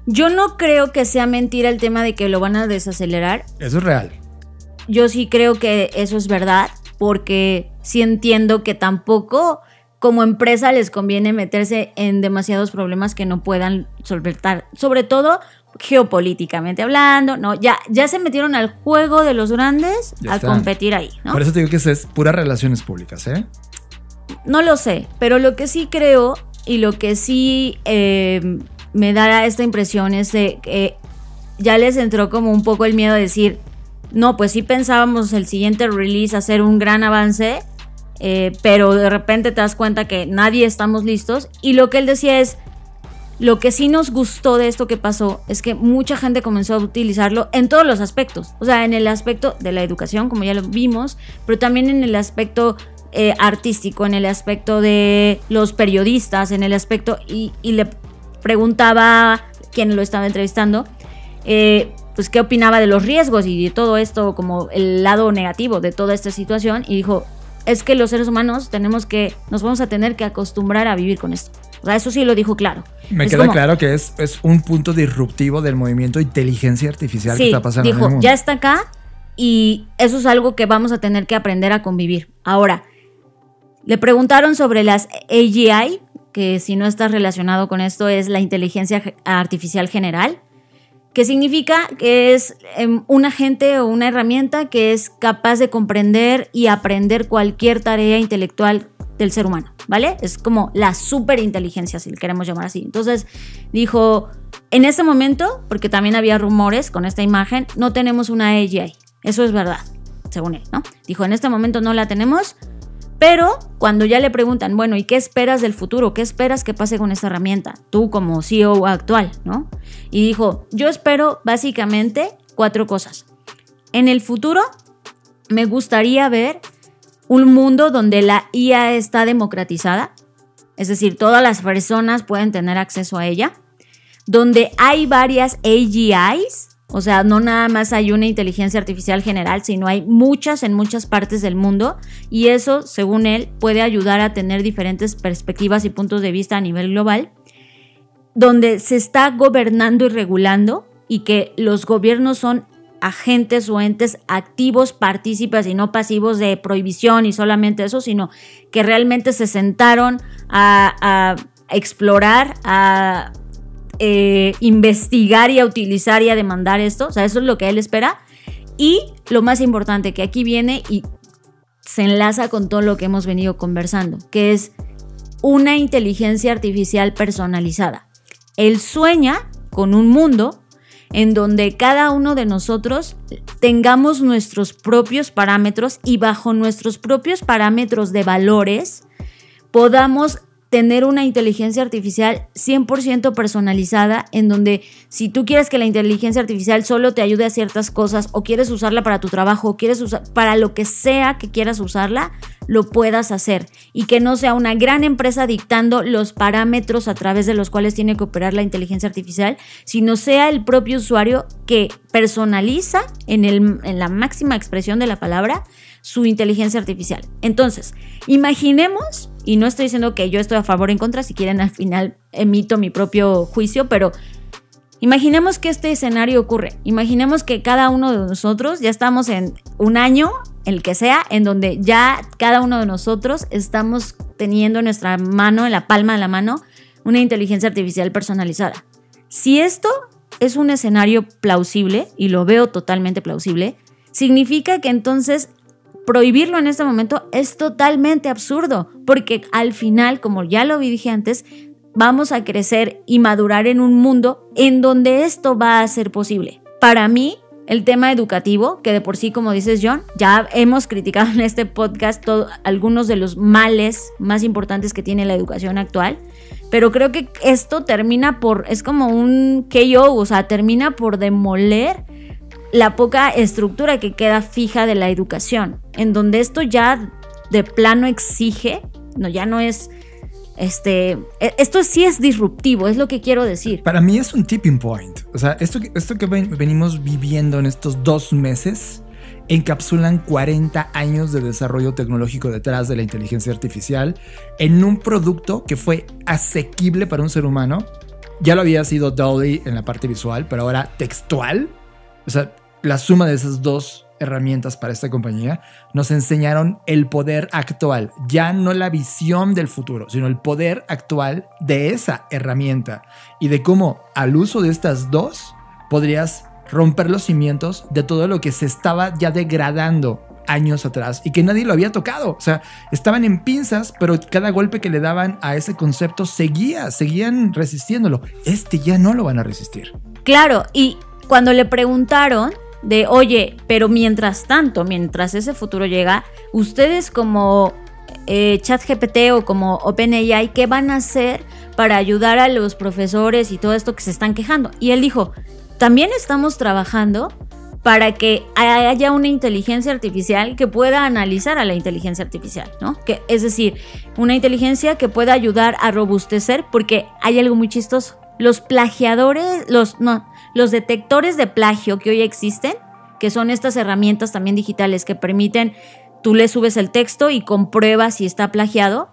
yo no creo que sea mentira el tema de que lo van a desacelerar. Eso es real. Yo sí creo que eso es verdad, porque sí entiendo que tampoco como empresa les conviene meterse en demasiados problemas que no puedan solventar, sobre todo geopolíticamente hablando, ¿no? Ya se metieron al juego de los grandes a competir ahí, ¿no? Por eso te digo que eso es puras relaciones públicas, ¿eh? No lo sé, pero lo que sí creo y lo que sí me da esta impresión es de que ya les entró como un poco el miedo de decir, no, pues sí pensábamos el siguiente release hacer un gran avance, pero de repente te das cuenta que nadie estamos listos. Y lo que él decía es, lo que sí nos gustó de esto que pasó es que mucha gente comenzó a utilizarlo en todos los aspectos. O sea, en el aspecto de la educación, como ya lo vimos, pero también en el aspecto artístico, en el aspecto de los periodistas, en el aspecto... Y le preguntaba quien lo estaba entrevistando, pues qué opinaba de los riesgos y de todo esto, como el lado negativo de toda esta situación, y dijo, es que los seres humanos nos vamos a tener que acostumbrar a vivir con esto. O sea, eso sí lo dijo claro. Me queda claro que es un punto disruptivo del movimiento de inteligencia artificial que está pasando en el mundo. Ya está acá y eso es algo que vamos a tener que aprender a convivir. Ahora, le preguntaron sobre las AGI, que si no estás relacionado con esto es la inteligencia artificial general, que significa que es un agente o una herramienta que es capaz de comprender y aprender cualquier tarea intelectual del ser humano, ¿vale? Es como la superinteligencia, si le queremos llamar así. Entonces dijo, en este momento, porque también había rumores con esta imagen, no tenemos una AGI. Eso es verdad, según él, ¿no? Dijo, en este momento no la tenemos, Pero cuando ya le preguntan, bueno, ¿y qué esperas del futuro? ¿Qué esperas que pase con esta herramienta? Tú como CEO actual, ¿no? Y dijo, yo espero básicamente 4 cosas. En el futuro me gustaría ver un mundo donde la IA está democratizada, es decir, todas las personas pueden tener acceso a ella, donde hay varias AGIs, o sea, no nada más hay una inteligencia artificial general, sino hay muchas en muchas partes del mundo, y eso, según él, puede ayudar a tener diferentes perspectivas y puntos de vista a nivel global, donde se está gobernando y regulando, y que los gobiernos son agentes o entes activos, partícipes y no pasivos de prohibición y solamente eso, sino que realmente se sentaron a explorar, a investigar y a utilizar y a demandar esto. O sea, eso es lo que él espera. Y lo más importante, que aquí viene y se enlaza con todo lo que hemos venido conversando, que es una inteligencia artificial personalizada. Él sueña con un mundo en donde cada uno de nosotros tengamos nuestros propios parámetros y bajo nuestros propios parámetros de valores podamos tener una inteligencia artificial 100% personalizada, en donde si tú quieres que la inteligencia artificial solo te ayude a ciertas cosas, o quieres usarla para tu trabajo, o quieres usar para lo que sea que quieras usarla, lo puedas hacer, y que no sea una gran empresa dictando los parámetros a través de los cuales tiene que operar la inteligencia artificial, sino sea el propio usuario que personaliza en la máxima expresión de la palabra su inteligencia artificial. Entonces, imaginemos, y no estoy diciendo que yo estoy a favor o en contra, si quieren al final emito mi propio juicio, pero imaginemos que este escenario ocurre. Imaginemos que cada uno de nosotros ya estamos en un año, el que sea, en donde ya cada uno de nosotros estamos teniendo en nuestra mano, en la palma de la mano, una inteligencia artificial personalizada. Si esto es un escenario plausible, y lo veo totalmente plausible, significa que entonces prohibirlo en este momento es totalmente absurdo, porque al final, como ya lo dije antes, vamos a crecer y madurar en un mundo en donde esto va a ser posible. Para mí, el tema educativo, que de por sí, como dices, John, ya hemos criticado en este podcast algunos de los males más importantes que tiene la educación actual, pero creo que esto es como un KO, o sea, termina por demoler la poca estructura que queda fija de la educación, en donde esto ya de plano exige, ya no es, esto sí es disruptivo, es lo que quiero decir. Para mí es un tipping point. O sea, esto que venimos viviendo en estos 2 meses encapsulan 40 años de desarrollo tecnológico detrás de la inteligencia artificial en un producto que fue asequible para un ser humano. Ya lo había sido DALL-E en la parte visual, pero ahora textual. O sea, la suma de esas 2 herramientas para esta compañía nos enseñaron el poder actual, ya no la visión del futuro, sino el poder actual de esa herramienta y de cómo al uso de estas 2 podrías romper los cimientos de todo lo que se estaba ya degradando años atrás y que nadie lo había tocado. O sea, estaban en pinzas, pero cada golpe que le daban a ese concepto seguían resistiéndolo. Ya no lo van a resistir. Claro, y cuando le preguntaron de, oye, pero mientras tanto, mientras ese futuro llega, ustedes como ChatGPT o como OpenAI, ¿qué van a hacer para ayudar a los profesores y todo esto que se están quejando? Y él dijo, también estamos trabajando para que haya una inteligencia artificial que pueda analizar a la inteligencia artificial, ¿no? Es decir, una inteligencia que pueda ayudar a robustecer, porque hay algo muy chistoso. Los plagiadores, los detectores de plagio que hoy existen, que son estas herramientas también digitales que permiten, tú le subes el texto y compruebas si está plagiado.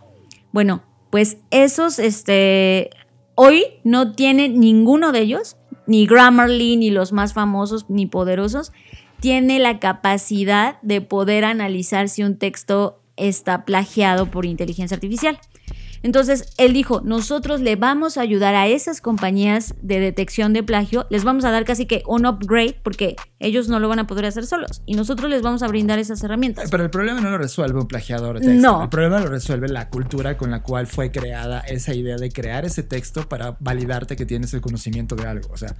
Bueno, pues esos, hoy no tiene ninguno de ellos, ni Grammarly, ni los más famosos, ni poderosos, tiene la capacidad de poder analizar si un texto está plagiado por inteligencia artificial. Entonces, él dijo, nosotros le vamos a ayudar a esas compañías de detección de plagio, les vamos a dar casi que un upgrade porque ellos no lo van a poder hacer solos y nosotros les vamos a brindar esas herramientas. Pero el problema no lo resuelve un plagiador de texto. No. El problema lo resuelve la cultura con la cual fue creada esa idea de crear ese texto para validarte que tienes el conocimiento de algo. O sea,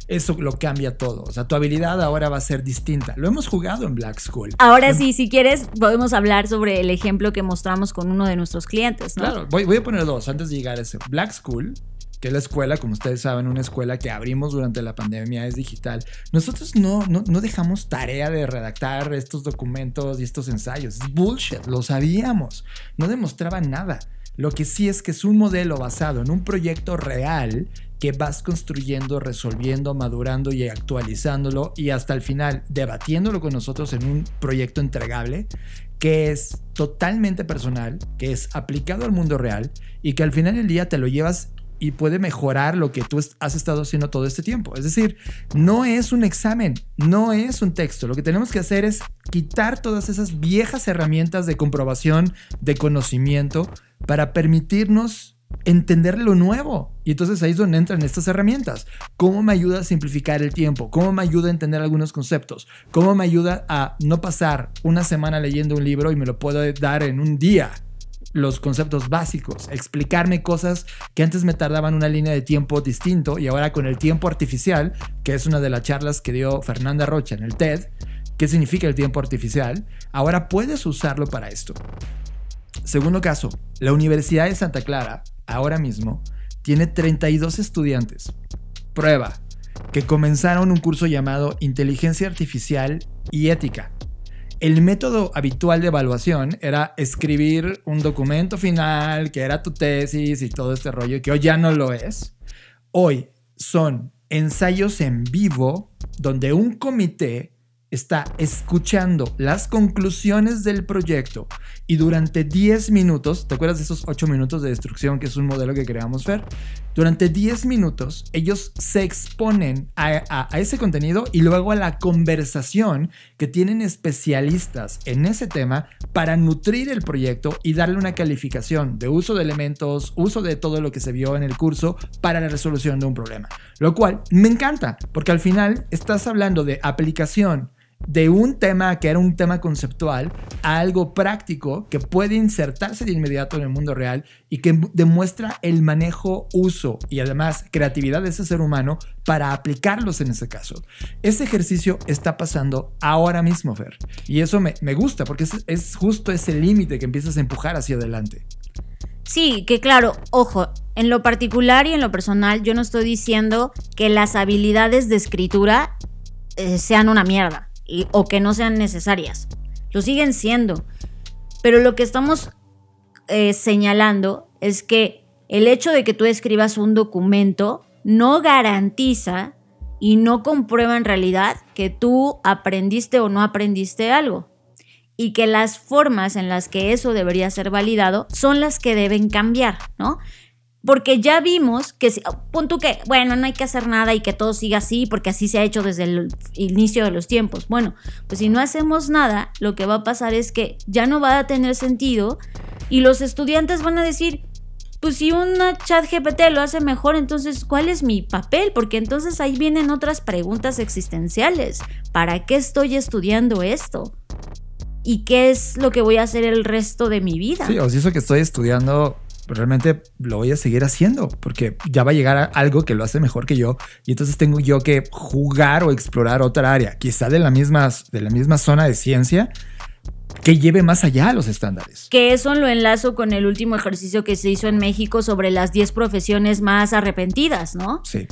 eso lo cambia todo. O sea, tu habilidad ahora va a ser distinta. Lo hemos jugado en Black School. Ahora sí, si quieres, podemos hablar sobre el ejemplo que mostramos con uno de nuestros clientes, ¿no? Claro, voy a poner dos antes de llegar a ese. Black School, que es la escuela, como ustedes saben, una escuela que abrimos durante la pandemia, es digital. Nosotros no dejamos tarea de redactar estos documentos y estos ensayos. Es bullshit, lo sabíamos. No demostraba nada. Lo que sí es que es un modelo basado en un proyecto real que vas construyendo, resolviendo, madurando y actualizándolo y hasta el final debatiéndolo con nosotros en un proyecto entregable que es totalmente personal, que es aplicado al mundo real y que al final del día te lo llevas y puede mejorar lo que tú has estado haciendo todo este tiempo. Es decir, no es un examen, no es un texto. Lo que tenemos que hacer es quitar todas esas viejas herramientas de comprobación, de conocimiento, para permitirnos entender lo nuevo. Y entonces ahí es donde entran estas herramientas. ¿Cómo me ayuda a simplificar el tiempo? ¿Cómo me ayuda a entender algunos conceptos? ¿Cómo me ayuda a no pasar una semana leyendo un libro y me lo puedo dar en un día? Los conceptos básicos, explicarme cosas que antes me tardaban una línea de tiempo distinto y ahora con el tiempo artificial, que es una de las charlas que dio Fernanda Rocha en el TED, ¿qué significa el tiempo artificial? Ahora puedes usarlo para esto. Segundo caso, la Universidad de Santa Clara, ahora mismo, tiene 32 estudiantes. Prueba, que comenzaron un curso llamado Inteligencia Artificial y Ética. El método habitual de evaluación era escribir un documento final, que era tu tesis y todo este rollo, que hoy ya no lo es. Hoy son ensayos en vivo donde un comité está escuchando las conclusiones del proyecto y durante 10 minutos, ¿te acuerdas de esos 8 minutos de destrucción que es un modelo que creamos, Fer? Durante 10 minutos ellos se exponen a ese contenido y luego a la conversación que tienen especialistas en ese tema para nutrir el proyecto y darle una calificación de uso de elementos, uso de todo lo que se vio en el curso para la resolución de un problema. Lo cual me encanta porque al final estás hablando de aplicación de un tema que era un tema conceptual a algo práctico que puede insertarse de inmediato en el mundo real y que demuestra el manejo, uso y además creatividad de ese ser humano para aplicarlos en ese caso. Ese ejercicio está pasando ahora mismo, Fer, y eso me gusta porque es justo ese límite que empiezas a empujar hacia adelante. Sí, que claro, ojo, en lo particular y en lo personal yo no estoy diciendo que las habilidades de escritura sean una mierda. O que no sean necesarias. Lo siguen siendo. Pero lo que estamos señalando es que el hecho de que tú escribas un documento no garantiza y no comprueba en realidad que tú aprendiste o no aprendiste algo. Y que las formas en las que eso debería ser validado son las que deben cambiar, ¿no? Porque ya vimos que, pon tú que, bueno, no hay que hacer nada y que todo siga así porque así se ha hecho desde el inicio de los tiempos. Bueno, pues si no hacemos nada, lo que va a pasar es que ya no va a tener sentido y los estudiantes van a decir, pues si una ChatGPT lo hace mejor, entonces, ¿cuál es mi papel? Porque entonces ahí vienen otras preguntas existenciales. ¿Para qué estoy estudiando esto? ¿Y qué es lo que voy a hacer el resto de mi vida? Sí, o si eso que estoy estudiando realmente lo voy a seguir haciendo porque ya va a llegar a algo que lo hace mejor que yo y entonces tengo yo que jugar o explorar otra área, quizá de la misma zona de ciencia que lleve más allá a los estándares. Que eso lo enlazo con el último ejercicio que se hizo en México sobre las 10 profesiones más arrepentidas, ¿no? Sí.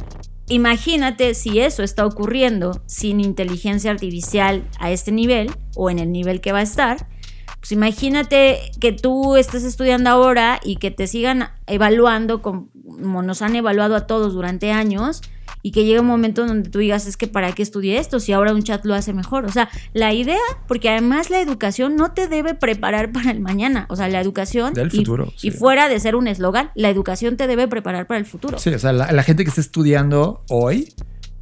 Imagínate si eso está ocurriendo sin inteligencia artificial a este nivel o en el nivel que va a estar. Pues imagínate que tú estés estudiando ahora y que te sigan evaluando como nos han evaluado a todos durante años y que llegue un momento donde tú digas, es que ¿para qué estudié esto si ahora un chat lo hace mejor? O sea, la idea, porque además la educación no te debe preparar para el mañana. O sea, la educación del futuro, y fuera de ser un eslogan, la educación te debe preparar para el futuro. Sí, o sea, la gente que está estudiando hoy,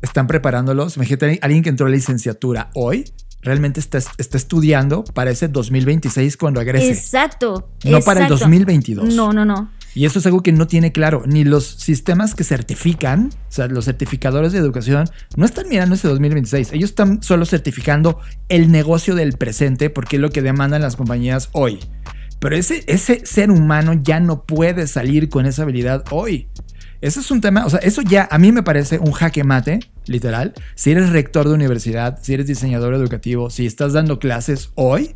están preparándolos. Imagínate a alguien que entró a la licenciatura hoy, realmente está estudiando para ese 2026 cuando egrese. Exacto. No para el 2022. No. Y eso es algo que no tiene claro. Ni los sistemas que certifican, o sea, los certificadores de educación, no están mirando ese 2026. Ellos están solo certificando el negocio del presente porque es lo que demandan las compañías hoy. Pero ese ser humano ya no puede salir con esa habilidad hoy. Ese es un tema, o sea, eso ya a mí me parece un jaque mate, literal. Si eres rector de universidad, si eres diseñador educativo, si estás dando clases hoy,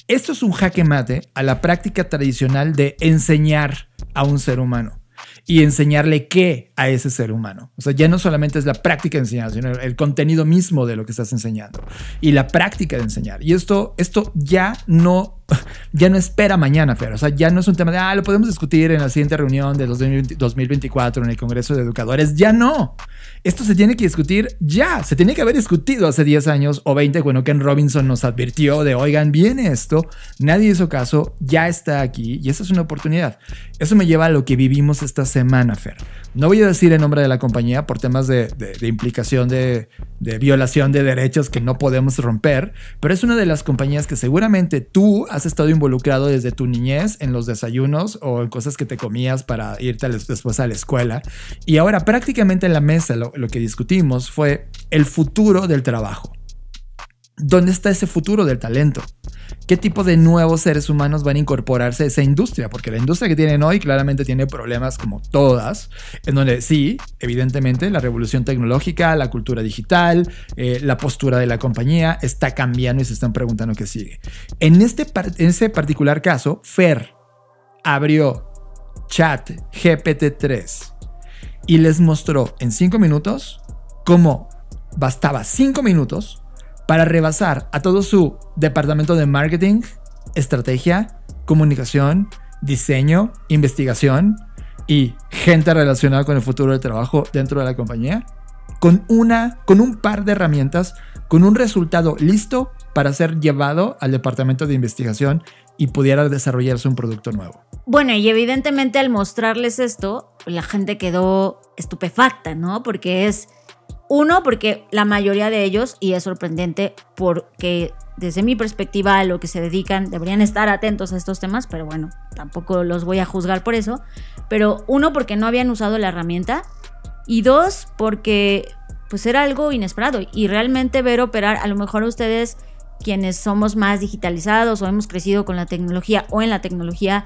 esto es un jaque mate a la práctica tradicional de enseñar a un ser humano. Y enseñarle qué a ese ser humano. O sea, ya no solamente es la práctica de enseñar, sino el contenido mismo de lo que estás enseñando. Y la práctica de enseñar. Y esto ya no espera mañana, Fer. O sea, ya no es un tema de, lo podemos discutir en la siguiente reunión de 2024 en el Congreso de Educadores. Ya no. Esto se tiene que discutir ya. Se tiene que haber discutido hace 10 años o 20, cuando Ken Robinson nos advirtió de, oigan, viene esto, nadie hizo caso, ya está aquí y esa es una oportunidad. Eso me lleva a lo que vivimos esta semana, Fer. No voy a decir en nombre de la compañía por temas de implicación de violación de derechos que no podemos romper, pero es una de las compañías que seguramente tú has estado involucrado desde tu niñez en los desayunos o en cosas que te comías para irte después a la escuela. Y ahora prácticamente en la mesa lo que discutimos fue el futuro del trabajo. ¿Dónde está ese futuro del talento? ¿Qué tipo de nuevos seres humanos van a incorporarse a esa industria? Porque la industria que tienen hoy claramente tiene problemas como todas, en donde sí, evidentemente, la revolución tecnológica, la cultura digital, la postura de la compañía está cambiando y se están preguntando qué sigue. En ese particular caso, Fer abrió ChatGPT-3 y les mostró en 5 minutos cómo bastaba 5 minutos para rebasar a todo su departamento de marketing, estrategia, comunicación, diseño, investigación y gente relacionada con el futuro del trabajo dentro de la compañía, con un par de herramientas, con un resultado listo para ser llevado al departamento de investigación y pudiera desarrollarse un producto nuevo. Bueno, y evidentemente al mostrarles esto, la gente quedó estupefacta, ¿no? Porque la mayoría de ellos, y es sorprendente porque desde mi perspectiva a lo que se dedican deberían estar atentos a estos temas, pero bueno, tampoco los voy a juzgar por eso. Pero 1, porque no habían usado la herramienta, y 2, porque pues era algo inesperado y realmente ver operar, a lo mejor a ustedes quienes somos más digitalizados o hemos crecido con la tecnología o en la tecnología,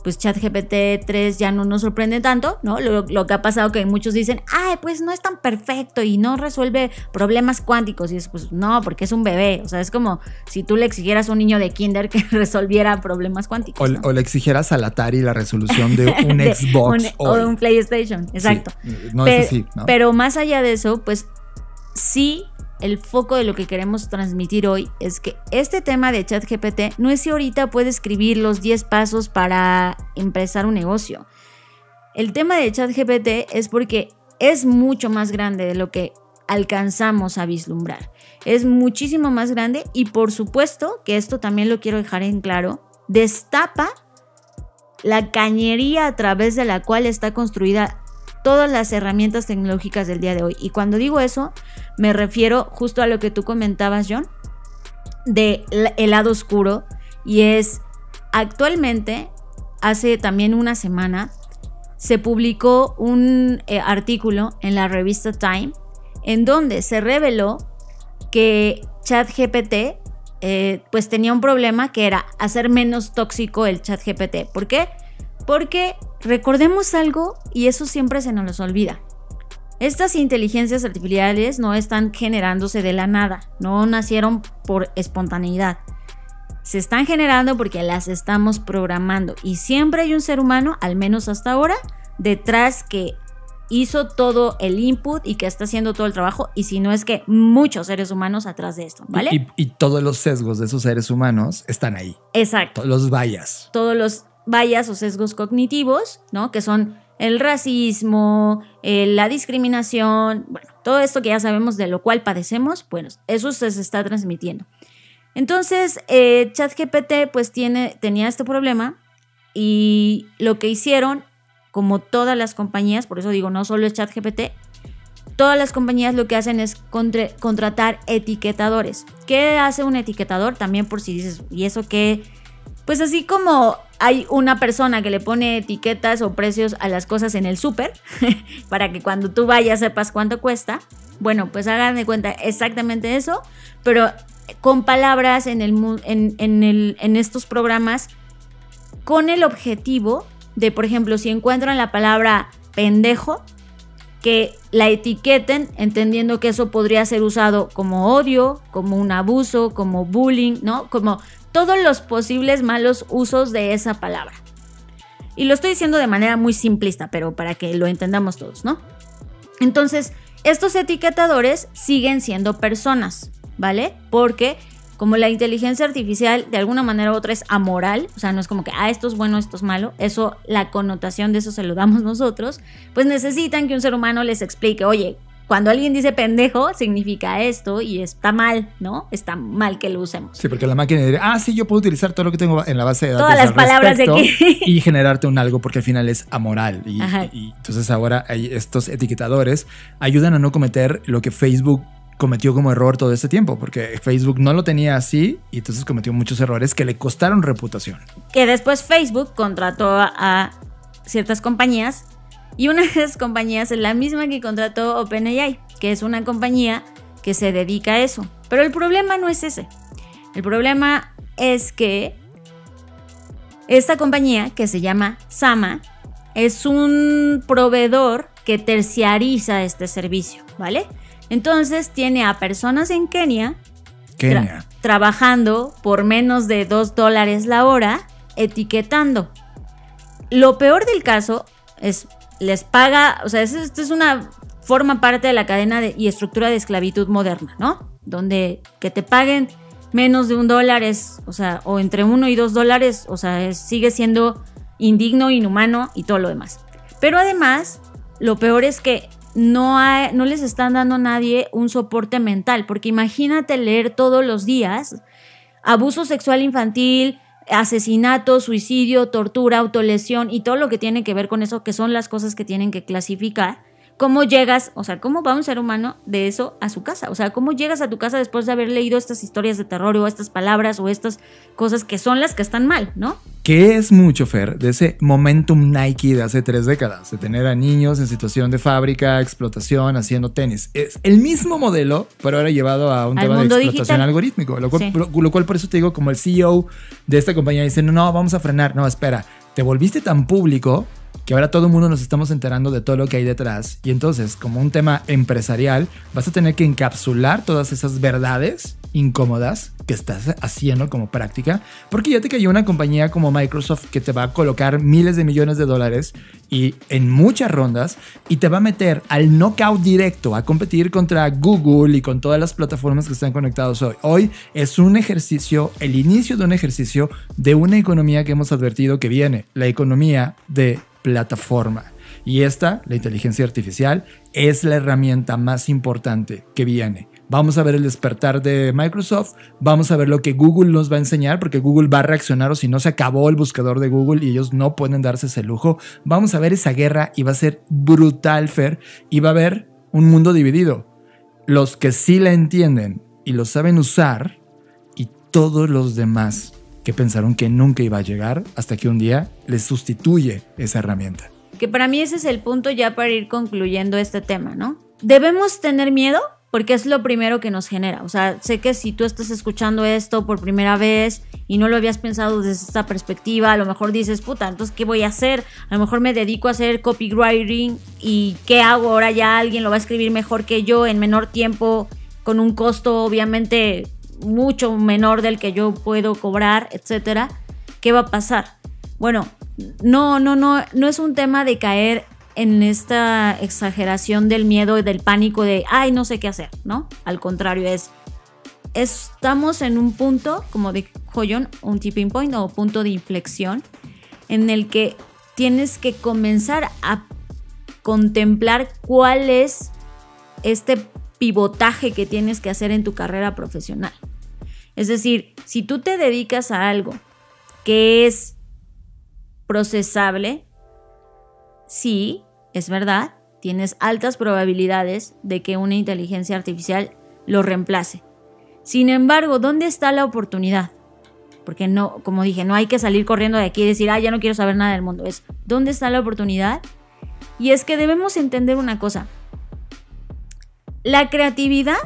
pues ChatGPT-3 ya no nos sorprende tanto, ¿no? Lo que ha pasado que muchos dicen, pues no es tan perfecto y no resuelve problemas cuánticos. Y es, pues no, porque es un bebé. O sea, es como si tú le exigieras a un niño de kinder que resolviera problemas cuánticos, ¿no? O le exigieras al Atari la resolución de un Xbox o de un PlayStation, exacto. Sí, no es así, ¿no? Pero más allá de eso, pues sí, el foco de lo que queremos transmitir hoy es que este tema de ChatGPT no es si ahorita puede escribir los 10 pasos para empezar un negocio. El tema de ChatGPT es porque es mucho más grande de lo que alcanzamos a vislumbrar. Es muchísimo más grande y por supuesto que esto también lo quiero dejar en claro, destapa la cañería a través de la cual está construida todas las herramientas tecnológicas del día de hoy. Y cuando digo eso, me refiero justo a lo que tú comentabas, John, del lado oscuro. Y es, actualmente, hace también una semana, se publicó un artículo en la revista Time, en donde se reveló que ChatGPT pues tenía un problema que era hacer menos tóxico el ChatGPT. ¿Por qué? Porque recordemos algo y eso siempre se nos olvida. Estas inteligencias artificiales no están generándose de la nada, no nacieron por espontaneidad. Se están generando porque las estamos programando y siempre hay un ser humano, al menos hasta ahora, detrás que hizo todo el input y que está haciendo todo el trabajo, y si no es que muchos seres humanos atrás de esto, ¿vale? Y todos los sesgos de esos seres humanos están ahí. Exacto. Los bias. Todos los bias o sesgos cognitivos, ¿no? Que son el racismo, la discriminación, bueno, todo esto que ya sabemos de lo cual padecemos, bueno, eso se está transmitiendo. Entonces, ChatGPT pues tenía este problema y lo que hicieron, como todas las compañías, por eso digo, no solo es ChatGPT, todas las compañías lo que hacen es contratar etiquetadores. ¿Qué hace un etiquetador? También por si dices, ¿y eso qué Pues así como hay una persona que le pone etiquetas o precios a las cosas en el súper para que cuando tú vayas sepas cuánto cuesta. Bueno, pues hagan de cuenta exactamente eso, pero con palabras en estos programas con el objetivo de, por ejemplo, si encuentran la palabra pendejo, que la etiqueten entendiendo que eso podría ser usado como odio, como un abuso, como bullying, ¿no? Como todos los posibles malos usos de esa palabra. Y lo estoy diciendo de manera muy simplista, pero para que lo entendamos todos, ¿no? Entonces, estos etiquetadores siguen siendo personas, ¿vale? Porque como la inteligencia artificial de alguna manera u otra es amoral, o sea, no es como que, esto es bueno, esto es malo, eso, la connotación de eso se lo damos nosotros, pues necesitan que un ser humano les explique, oye, cuando alguien dice pendejo, significa esto y está mal, ¿no? Está mal que lo usemos. Sí, porque la máquina diría, sí, yo puedo utilizar todo lo que tengo en la base de datos. Todas las palabras de que... y generarte un algo porque al final es amoral. Y entonces ahora hay estos etiquetadores ayudan a no cometer lo que Facebook cometió como error todo este tiempo, porque Facebook no lo tenía así y entonces cometió muchos errores que le costaron reputación. Que después Facebook contrató a ciertas compañías y una de esas compañías es la misma que contrató OpenAI, que es una compañía que se dedica a eso. Pero el problema no es ese. El problema es que esta compañía, que se llama Sama, es un proveedor que terciariza este servicio, ¿vale? Entonces tiene a personas en Kenia trabajando por menos de $2 la hora, etiquetando. Lo peor del caso es, les paga, o sea, esto es una forma parte de la cadena y estructura de esclavitud moderna, ¿no? Donde que te paguen menos de $1 es, o sea, o entre $1 y $2, o sea, sigue siendo indigno, inhumano y todo lo demás. Pero además, lo peor es que no les están dando a nadie un soporte mental, porque imagínate leer todos los días abuso sexual infantil, asesinato, suicidio, tortura, autolesión y todo lo que tiene que ver con eso, que son las cosas que tienen que clasificar. ¿Cómo llegas, o sea, cómo va un ser humano de eso a su casa? O sea, ¿cómo llegas a tu casa después de haber leído estas historias de terror o estas palabras o estas cosas que son las que están mal, ¿no? ¿Qué es mucho, Fer, de ese momentum Nike de hace 3 décadas? De tener a niños en situación de fábrica, explotación, haciendo tenis. Es el mismo modelo, pero ahora llevado a un tema de explotación digital algorítmico. Lo cual por eso te digo, como el CEO de esta compañía dice, no, vamos a frenar. No, espera, te volviste tan público que ahora todo el mundo nos estamos enterando de todo lo que hay detrás. Y entonces, como un tema empresarial, vas a tener que encapsular todas esas verdades incómodas que estás haciendo como práctica, porque ya te cayó una compañía como Microsoft que te va a colocar miles de millones de dólares y en muchas rondas y te va a meter al knockout directo a competir contra Google y con todas las plataformas que están conectados hoy. Hoy es un ejercicio, el inicio de un ejercicio de una economía que hemos advertido que viene, la economía de plataforma. Y esta, la inteligencia artificial, es la herramienta más importante que viene. Vamos a ver el despertar de Microsoft, vamos a ver lo que Google nos va a enseñar, porque Google va a reaccionar o si no se acabó el buscador de Google y ellos no pueden darse ese lujo. Vamos a ver esa guerra y va a ser brutal, Fer, y va a haber un mundo dividido. Los que sí la entienden y lo saben usar y todos los demás que pensaron que nunca iba a llegar hasta que un día les sustituye esa herramienta. Que para mí ese es el punto ya para ir concluyendo este tema, ¿no? ¿Debemos tener miedo? Porque es lo primero que nos genera. O sea, sé que si tú estás escuchando esto por primera vez y no lo habías pensado desde esta perspectiva, a lo mejor dices, puta, entonces ¿qué voy a hacer? A lo mejor me dedico a hacer copywriting y ¿qué hago? Ahora ya alguien lo va a escribir mejor que yo en menor tiempo, con un costo obviamente mucho menor del que yo puedo cobrar, etcétera. ¿Qué va a pasar? Bueno, no es un tema de caer en esta exageración del miedo y del pánico de no sé qué hacer, ¿no? Al contrario, estamos en un punto, como dijo John, un tipping point o punto de inflexión en el que tienes que comenzar a contemplar cuál es este pivotaje que tienes que hacer en tu carrera profesional. Es decir, si tú te dedicas a algo que es procesable, sí, es verdad, tienes altas probabilidades de que una inteligencia artificial lo reemplace. Sin embargo, ¿dónde está la oportunidad? porque no, como dije, no hay que salir corriendo de aquí y decir, ya no quiero saber nada del mundo. Es, ¿dónde está la oportunidad? Y es que debemos entender una cosa. La creatividad,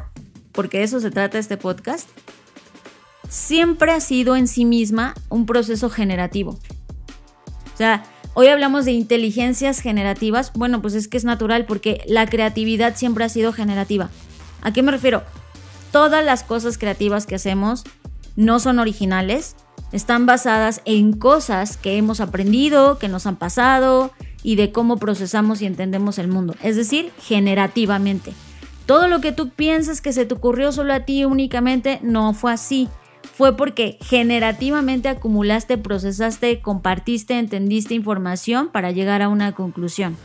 porque de eso se trata este podcast, siempre ha sido en sí misma un proceso generativo. O sea, hoy hablamos de inteligencias generativas. Bueno, pues es que es natural porque la creatividad siempre ha sido generativa. ¿A qué me refiero? Todas las cosas creativas que hacemos no son originales, están basadas en cosas que hemos aprendido, que nos han pasado y de cómo procesamos y entendemos el mundo. Es decir, generativamente. Todo lo que tú piensas que se te ocurrió solo a ti únicamente no fue así. Fue porque generativamente acumulaste, procesaste, compartiste, entendiste información para llegar a una conclusión.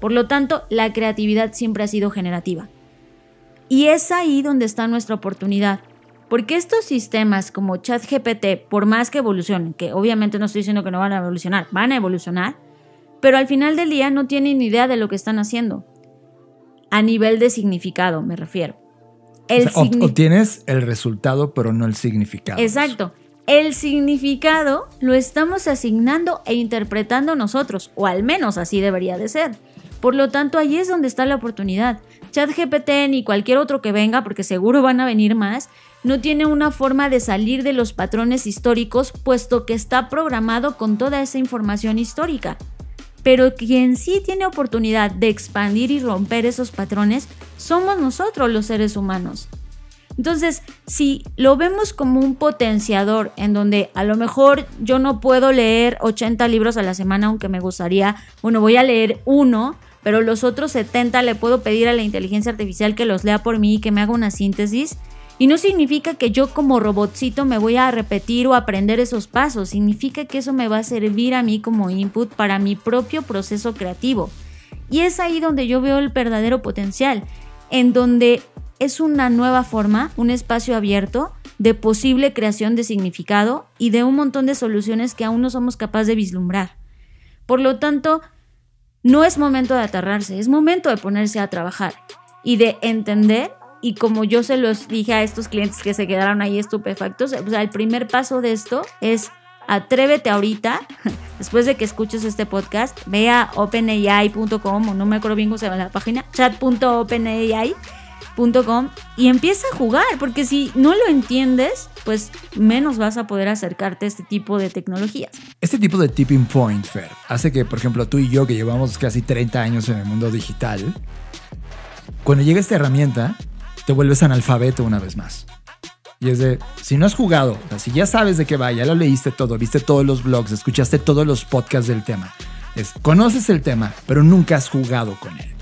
Por lo tanto, la creatividad siempre ha sido generativa. Y es ahí donde está nuestra oportunidad. Porque estos sistemas como ChatGPT, por más que evolucionen, que obviamente no estoy diciendo que no van a evolucionar, pero al final del día no tienen ni idea de lo que están haciendo. A nivel de significado, me refiero. Obtienes el resultado, pero no el significado. Exacto. El significado lo estamos asignando e interpretando nosotros, o al menos así debería de ser. Por lo tanto, ahí es donde está la oportunidad. ChatGPT ni cualquier otro que venga, porque seguro van a venir más, no tiene una forma de salir de los patrones históricos, puesto que está programado con toda esa información histórica. Pero quien sí tiene oportunidad de expandir y romper esos patrones somos nosotros, los seres humanos. Entonces, si lo vemos como un potenciador en donde a lo mejor yo no puedo leer 80 libros a la semana, aunque me gustaría, voy a leer uno, pero los otros 70 le puedo pedir a la inteligencia artificial que los lea por mí y que me haga una síntesis. Y no significa que yo como robotcito me voy a repetir o aprender esos pasos. Significa que eso me va a servir a mí como input para mi propio proceso creativo. Y es ahí donde yo veo el verdadero potencial, en donde es una nueva forma, un espacio abierto de posible creación de significado y de un montón de soluciones que aún no somos capaces de vislumbrar. Por lo tanto, no es momento de aterrarse, es momento de ponerse a trabajar y de entender. Y como yo se los dije a estos clientes que se quedaron ahí estupefactos, o sea, el primer paso de esto es atrévete ahorita, después de que escuches este podcast, ve a openai.com, o no me acuerdo bien cómo se llama la página, chat.openai.com, y empieza a jugar, porque si no lo entiendes, pues menos vas a poder acercarte a este tipo de tecnologías. Este tipo de tipping point, Fer, hace que, por ejemplo, tú y yo, que llevamos casi 30 años en el mundo digital, cuando llega esta herramienta, te vuelves analfabeto una vez más. Y es de, si no has jugado, o sea, si ya sabes de qué va, ya lo leíste todo, viste todos los blogs, escuchaste todos los podcasts del tema, conoces el tema, pero nunca has jugado con él.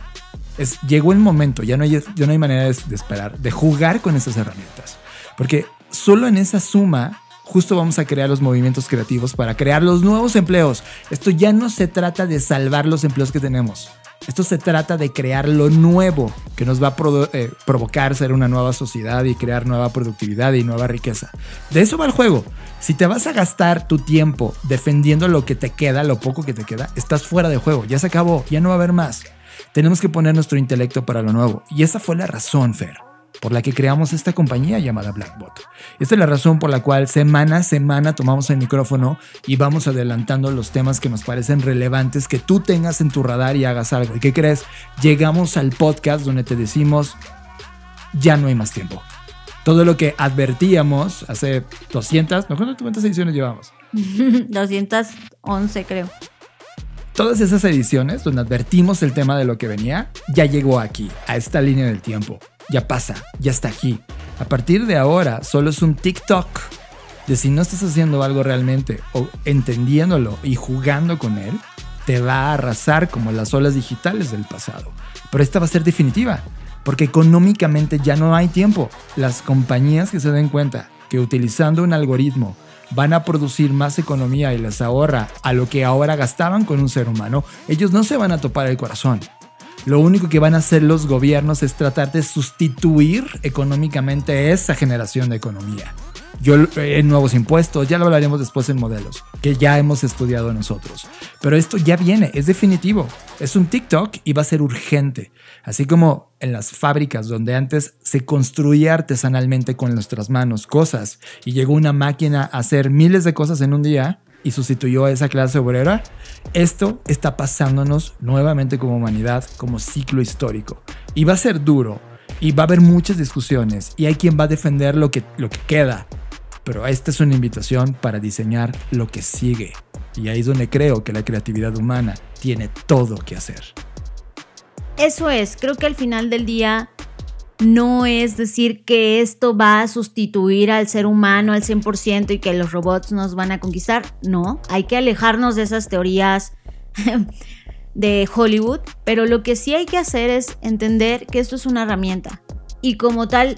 Llegó el momento, ya no hay manera de esperar, de jugar con esas herramientas. Porque solo en esa suma, justo vamos a crear los movimientos creativos para crear los nuevos empleos. Esto ya no se trata de salvar los empleos que tenemos. Esto se trata de crear lo nuevo que nos va a provocar ser una nueva sociedad y crear nueva productividad y nueva riqueza. De eso va el juego. Si te vas a gastar tu tiempo defendiendo lo que te queda, lo poco que te queda, estás fuera de juego. Ya se acabó, ya no va a haber más. Tenemos que poner nuestro intelecto para lo nuevo. Y esa fue la razón, Fer, por la que creamos esta compañía llamada Blackbot. Esta es la razón por la cual semana a semana tomamos el micrófono y vamos adelantando los temas que nos parecen relevantes que tú tengas en tu radar y hagas algo. ¿Y qué crees? Llegamos al podcast donde te decimos, ya no hay más tiempo. Todo lo que advertíamos hace 200, ¿no? ¿Cuántas ediciones llevamos? 211 creo. Todas esas ediciones donde advertimos el tema de lo que venía, ya llegó aquí, a esta línea del tiempo. Ya pasa, ya está aquí. A partir de ahora, solo es un TikTok de si no estás haciendo algo realmente o entendiéndolo y jugando con él, te va a arrasar como las olas digitales del pasado. Pero esta va a ser definitiva, porque económicamente ya no hay tiempo. Las compañías que se den cuenta que utilizando un algoritmo van a producir más economía y les ahorra a lo que ahora gastaban con un ser humano, ellos no se van a topar el corazón. Lo único que van a hacer los gobiernos es tratar de sustituir económicamente esa generación de economía. nuevos impuestos, ya lo hablaremos después en modelos, que ya hemos estudiado nosotros. Pero esto ya viene, es definitivo. Es un TikTok y va a ser urgente. Así como en las fábricas donde antes se construía artesanalmente con nuestras manos cosas y llegó una máquina a hacer miles de cosas en un día y sustituyó a esa clase obrera, esto está pasándonos nuevamente como humanidad, como ciclo histórico. Y va a ser duro y va a haber muchas discusiones y hay quien va a defender lo que queda. Pero esta es una invitación para diseñar lo que sigue. Y ahí es donde creo que la creatividad humana tiene todo que hacer. Eso es, creo que al final del día no es decir que esto va a sustituir al ser humano al 100% y que los robots nos van a conquistar. No, hay que alejarnos de esas teorías de Hollywood, pero lo que sí hay que hacer es entender que esto es una herramienta y como tal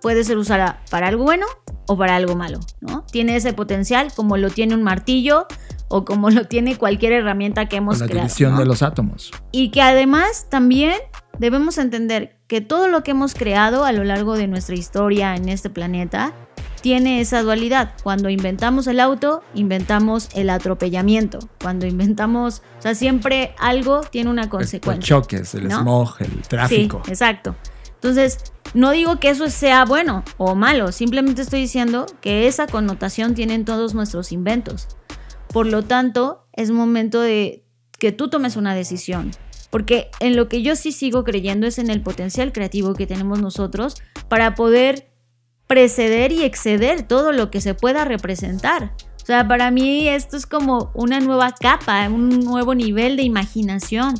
puede ser usada para algo bueno o para algo malo, ¿no? Tiene ese potencial como lo tiene un martillo o como lo tiene cualquier herramienta que hemos creado. La división, ¿no?, de los átomos. Y que además también debemos entender que todo lo que hemos creado a lo largo de nuestra historia en este planeta tiene esa dualidad. Cuando inventamos el auto, inventamos el atropellamiento. Cuando inventamos, o sea, siempre algo tiene una consecuencia. Los choques, el smog, el tráfico. Sí, exacto. Entonces, no digo que eso sea bueno o malo, simplemente estoy diciendo que esa connotación tienen todos nuestros inventos. Por lo tanto, es momento de que tú tomes una decisión. Porque en lo que yo sí sigo creyendo es en el potencial creativo que tenemos nosotros para poder preceder y exceder todo lo que se pueda representar. O sea, para mí esto es como una nueva capa, un nuevo nivel de imaginación.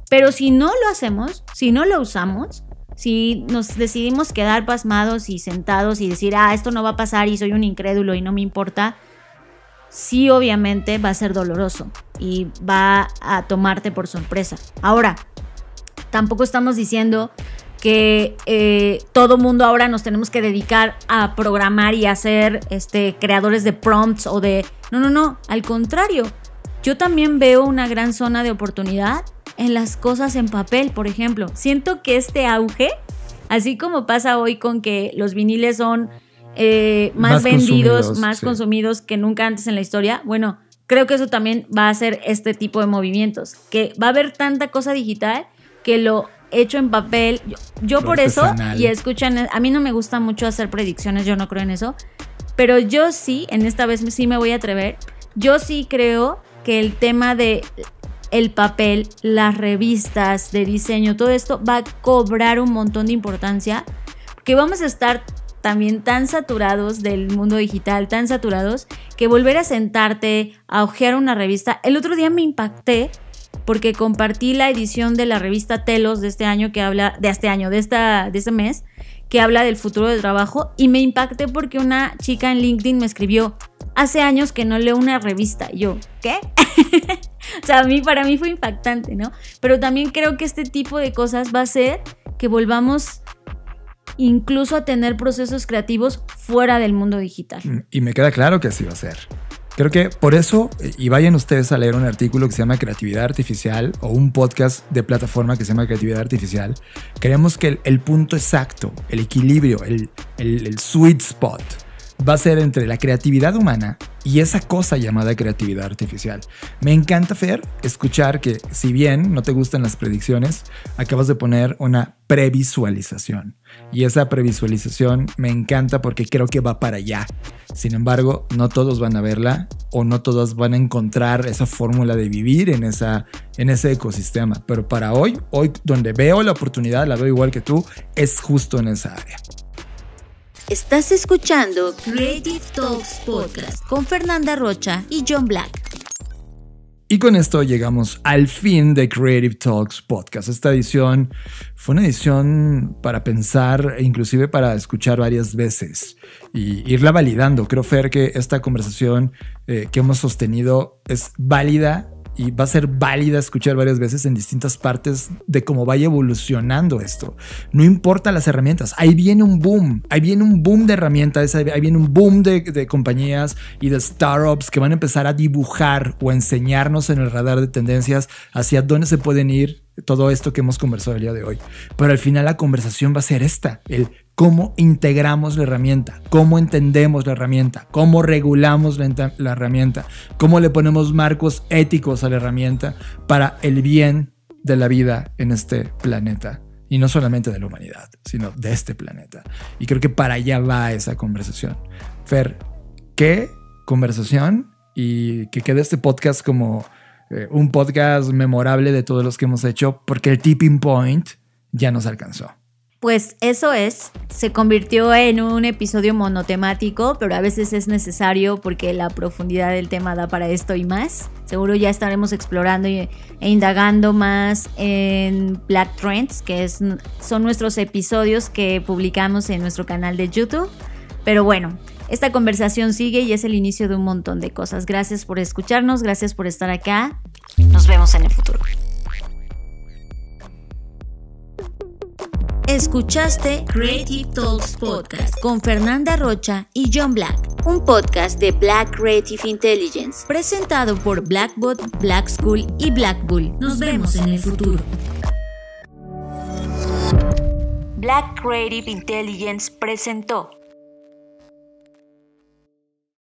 Pero si no lo hacemos, si no lo usamos, si nos decidimos quedar pasmados y sentados y decir, esto no va a pasar y soy un incrédulo y no me importa, sí, obviamente va a ser doloroso y va a tomarte por sorpresa. Ahora, tampoco estamos diciendo que todo mundo ahora nos tenemos que dedicar a programar y a ser creadores de prompts o de... No, al contrario. Yo también veo una gran zona de oportunidad en las cosas en papel, por ejemplo. Siento que este auge, así como pasa hoy con que los viniles son más vendidos, más consumidos que nunca antes en la historia, bueno, creo que eso también va a ser este tipo de movimientos, que va a haber tanta cosa digital que lo hecho en papel, yo por eso, y escuchan, a mí no me gusta mucho hacer predicciones, yo no creo en eso, pero yo sí, en esta vez sí me voy a atrever, yo sí creo que el tema de el papel, las revistas de diseño, todo esto va a cobrar un montón de importancia, porque vamos a estar también tan saturados del mundo digital, tan saturados, que volver a sentarte a hojear una revista. El otro día me impacté porque compartí la edición de la revista Telos de este año que habla, de este mes, que habla del futuro del trabajo, y me impacté porque una chica en LinkedIn me escribió, hace años que no leo una revista. Y yo, ¿qué? O sea, para mí fue impactante, ¿no? Pero también creo que este tipo de cosas va a hacer que volvamos incluso a tener procesos creativos fuera del mundo digital. Y me queda claro que así va a ser. Creo que por eso, y vayan ustedes a leer un artículo que se llama Creatividad Artificial o un podcast de plataforma que se llama Creatividad Artificial, creemos que el punto exacto, el equilibrio, el sweet spot va a ser entre la creatividad humana y esa cosa llamada creatividad artificial. Me encanta, Fer, escuchar que si bien no te gustan las predicciones, acabas de poner una previsualización. Y esa previsualización me encanta porque creo que va para allá. Sin embargo, no todos van a verla o no todos van a encontrar esa fórmula de vivir en ese ecosistema. Pero para hoy donde veo la oportunidad, la veo igual que tú, es justo en esa área. Estás escuchando Creative Talks Podcast con Fernanda Rocha y John Black. Y con esto llegamos al fin de Creative Talks Podcast. Esta edición fue una edición para pensar e inclusive para escuchar varias veces y irla validando. Creo, Fer, que esta conversación que hemos sostenido es válida y va a ser válida escuchar varias veces en distintas partes de cómo vaya evolucionando esto. No importa las herramientas, ahí viene un boom de herramientas, ahí viene un boom de compañías y de startups que van a empezar a dibujar o a enseñarnos en el radar de tendencias hacia dónde se pueden ir todo esto que hemos conversado el día de hoy. Pero al final la conversación va a ser esta, el cómo integramos la herramienta, cómo entendemos la herramienta, cómo regulamos la herramienta, cómo le ponemos marcos éticos a la herramienta para el bien de la vida en este planeta. Y no solamente de la humanidad, sino de este planeta. Y creo que para allá va esa conversación. Fer, ¿qué conversación? Y que quede este podcast como un podcast memorable de todos los que hemos hecho, porque el tipping point ya nos alcanzó. Pues eso es, se convirtió en un episodio monotemático, pero a veces es necesario porque la profundidad del tema da para esto y más. Seguro ya estaremos explorando e indagando más en Black Trends, que son nuestros episodios que publicamos en nuestro canal de YouTube. Pero bueno, esta conversación sigue y es el inicio de un montón de cosas. Gracias por escucharnos, gracias por estar acá. Nos vemos en el futuro. Escuchaste Creative Talks Podcast con Fernanda Rocha y John Black, un podcast de Black Creative Intelligence, presentado por Blackbot, Black School y Black Bull. Nos vemos en el futuro. Black Creative Intelligence presentó